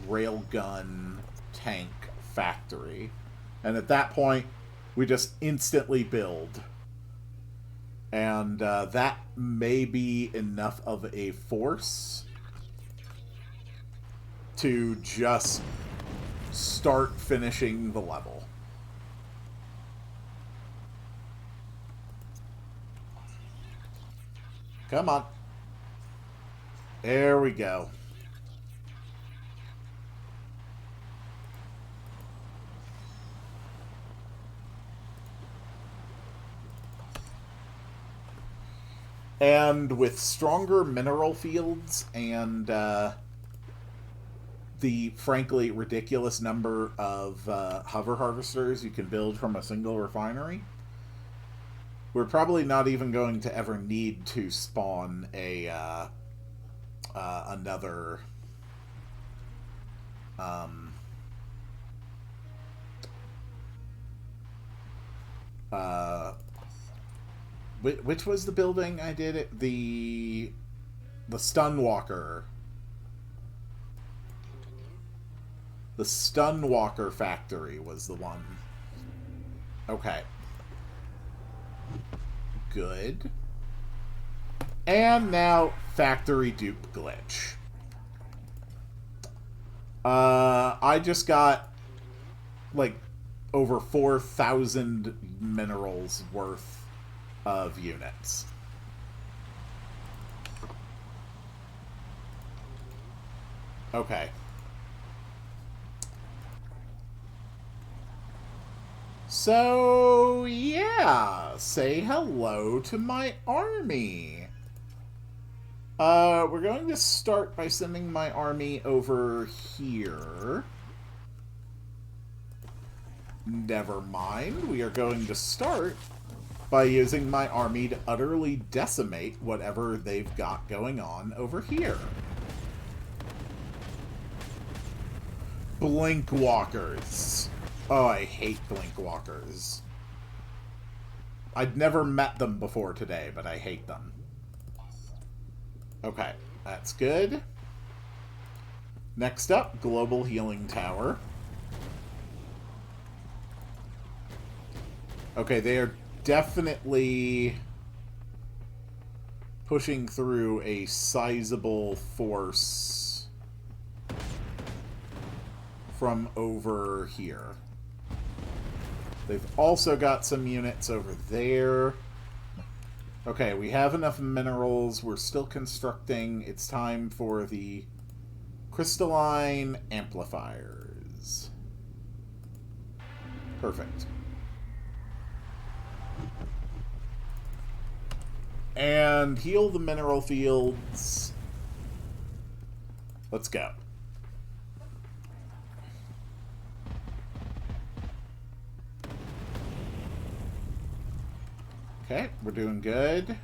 railgun tank factory. And at that point, we just instantly build. And that may be enough of a force to just start finishing the level. Come on. There we go. And with stronger mineral fields and the frankly ridiculous number of hover harvesters you can build from a single refinery, we're probably not even going to ever need to spawn a another which was the building I did it? The Stunwalker. The Stunwalker factory was the one. Okay. Good. And now factory dupe glitch. I just got like over 4,000 minerals worth of units. Okay. So, yeah, say hello to my army. We're going to start by sending my army over here. Never mind, we are going to start by using my army to utterly decimate whatever they've got going on over here. Blink walkers. Oh, I hate blink walkers. I'd never met them before today, but I hate them. Okay, that's good. Next up, Global Healing Tower. Okay, they are definitely pushing through a sizable force from over here. They've also got some units over there. Okay, we have enough minerals. We're still constructing. It's time for the crystalline amplifiers. Perfect. And heal the mineral fields. Let's go. Okay, we're doing good.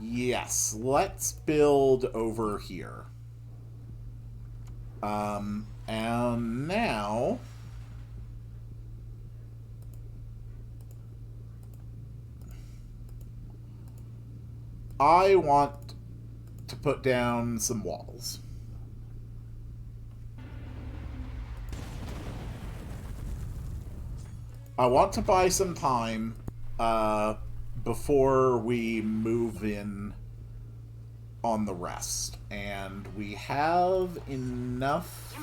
Yes, let's build over here. And now... I want to put down some walls. I want to buy some time before we move in on the rest. And we have enough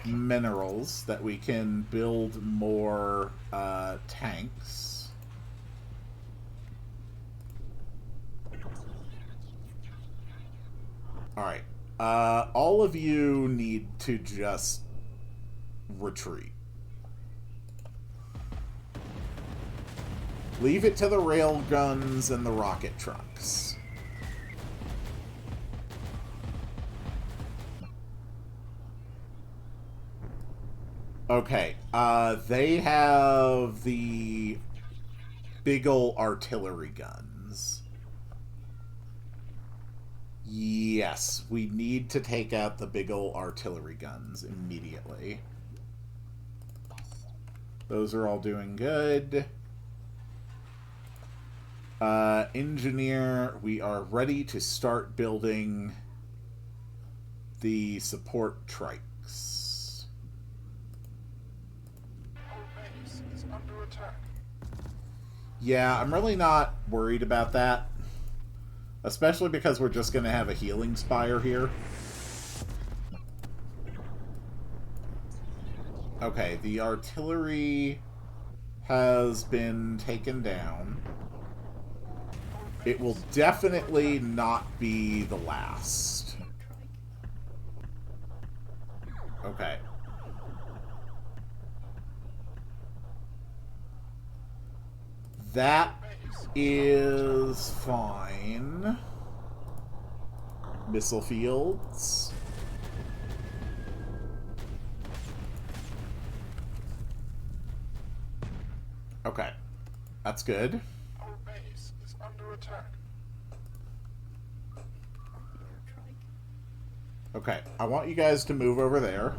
minerals that we can build more tanks. Alright. All of you need to just retreat. Leave it to the rail guns and the rocket trucks. Okay. They have the big ol' artillery guns. Yes, we need to take out the big ol' artillery guns immediately. Those are all doing good. Engineer, we are ready to start building the support trikes. Our base is under attack. Yeah, I'm really not worried about that. Especially because we're just going to have a healing spire here. Okay, the artillery has been taken down. It will definitely not be the last. Okay. That is fine. Missile fields. Okay. That's good. Our base is under attack. Okay. I want you guys to move over there.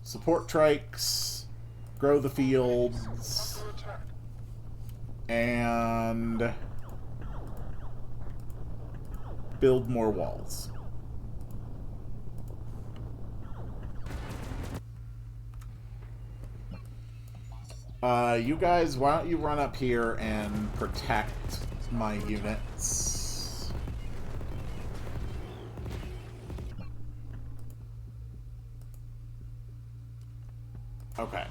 Support trikes, grow the fields, and build more walls. You guys, why don't you run up here and protect my units? Okay.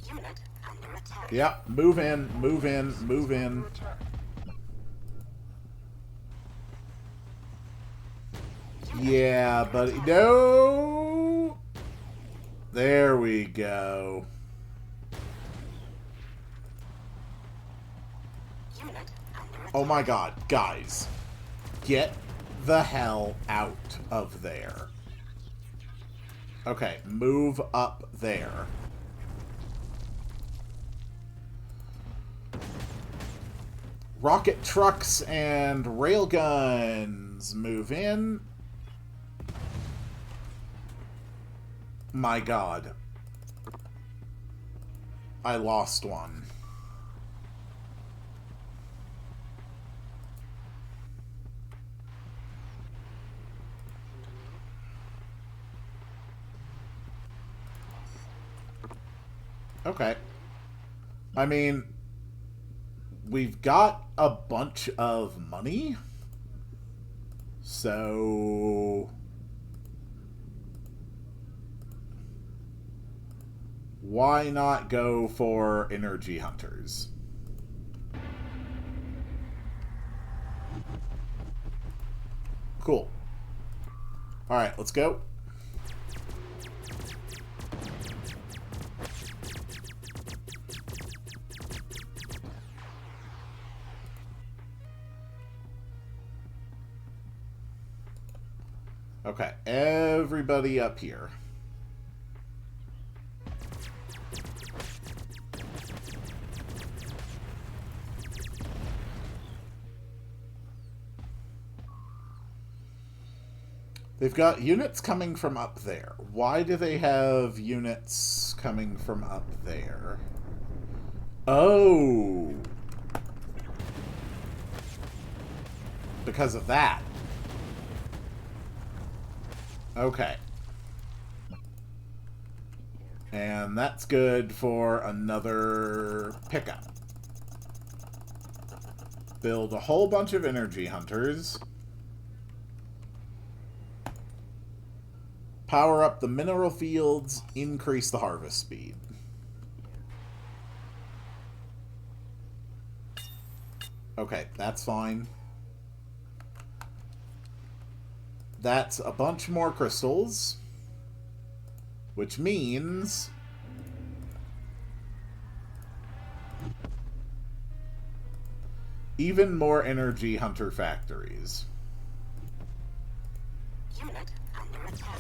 Unit under attack. Yep, move in, move in, move in. Under attack. Yeah, buddy. No! There we go. Unit under Oh my god, guys. Get the hell out of there. Okay, move up there. Rocket trucks and railguns move in. My god. I lost one. Okay. I mean, we've got a bunch of money. So why not go for energy hunters? Cool. Alright, let's go. Okay, everybody up here. They've got units coming from up there. Why do they have units coming from up there? Oh! Because of that. Okay. And that's good for another pickup. Build a whole bunch of energy hunters. Power up the mineral fields, increase the harvest speed. Okay, that's fine. That's a bunch more crystals, which means even more energy hunter factories. Unit under attack.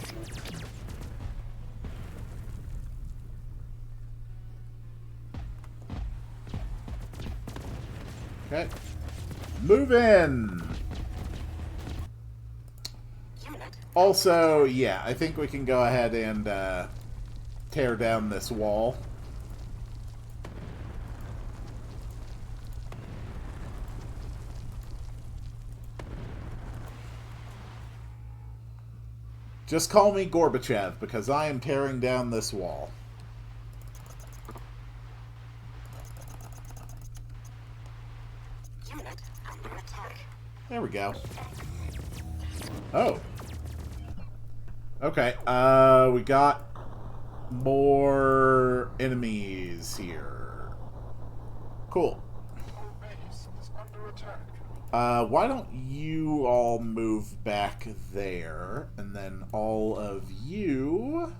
Okay. Move in! Also, yeah, I think we can go ahead and tear down this wall. Just call me Gorbachev, because I am tearing down this wall. Unit under attack. There we go. Oh. Okay, we got more enemies here. Cool. Our base is under attack. Why don't you all move back there, and then all of you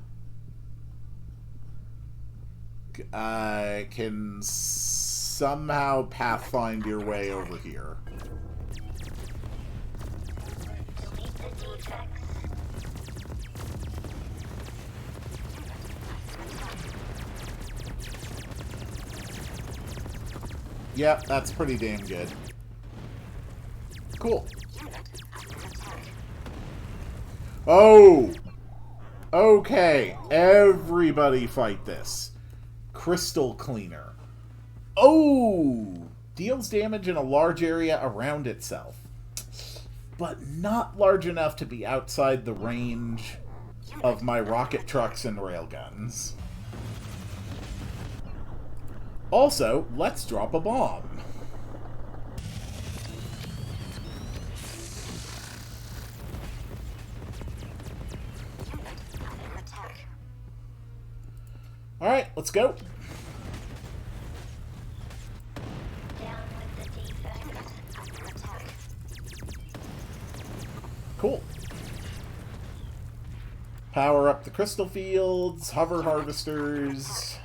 can somehow pathfind your way over here. Yep, that's pretty damn good. Cool. Oh! Okay, everybody fight this. Crystal Cleaner. Oh! Deals damage in a large area around itself, but not large enough to be outside the range of my rocket trucks and railguns. Also, let's drop a bomb. Alright, let's go. Cool. Power up the crystal fields, hover harvesters.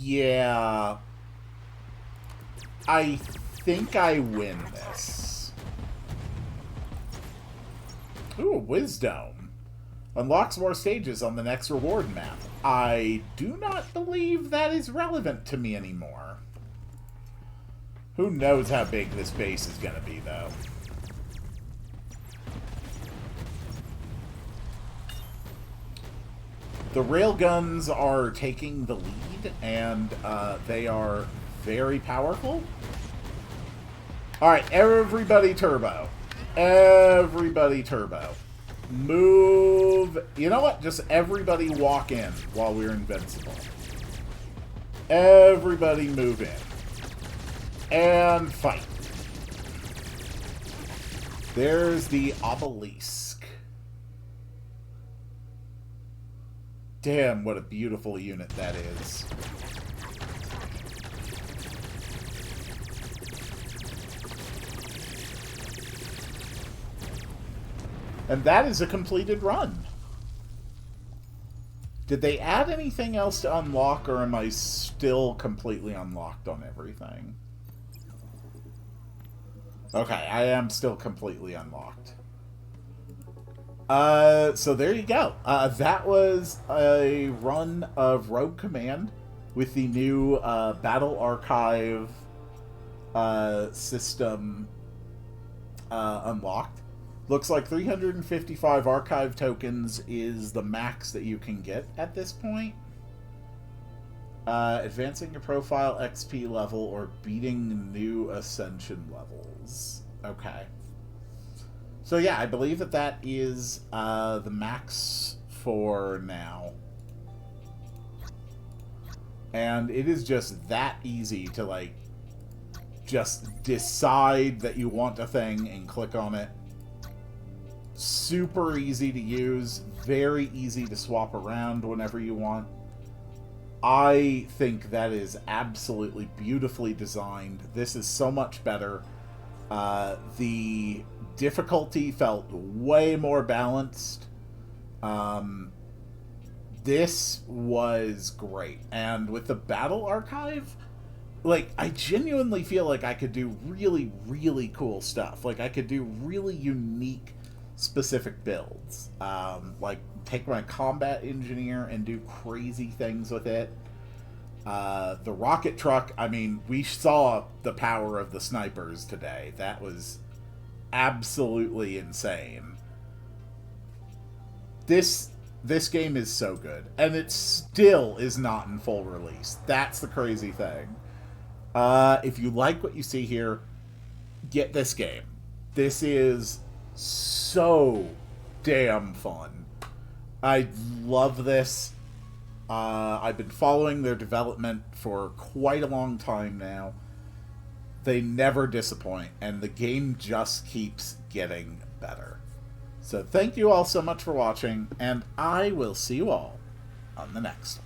Yeah. I think I win this. Ooh, Wisdom. Unlocks more stages on the next reward map. I do not believe that is relevant to me anymore. Who knows how big this base is going to be, though. The railguns are taking the lead, and they are very powerful. Alright, everybody turbo. Everybody turbo. Move. You know what? Just everybody walk in while we're invincible. Everybody move in. And fight. There's the obelisk. Damn, what a beautiful unit that is. And that is a completed run. Did they add anything else to unlock, or am I still completely unlocked on everything? Okay, I am still completely unlocked. So there you go. That was a run of Rogue Command with the new Battle Archive system unlocked. Looks like 355 archive tokens is the max that you can get at this point. Advancing your profile XP level or beating new ascension levels. Okay. So yeah, I believe that that is the max for now. And it is just that easy to, like, just decide that you want a thing and click on it. Super easy to use, very easy to swap around whenever you want. I think that is absolutely beautifully designed. This is so much better. The difficulty felt way more balanced. This was great. And with the Battle Archive, like, I genuinely feel like I could do really, really cool stuff. Like, I could do really unique specific builds. Like, take my combat engineer and do crazy things with it. The rocket truck, I mean, we saw the power of the snipers today. That was absolutely insane. This game is so good, and it still is not in full release. That's the crazy thing. If you like what you see here, get this game. This is so damn fun. I love this. I've been following their development for quite a long time now. They never disappoint, and the game just keeps getting better. So thank you all so much for watching, and I will see you all on the next one.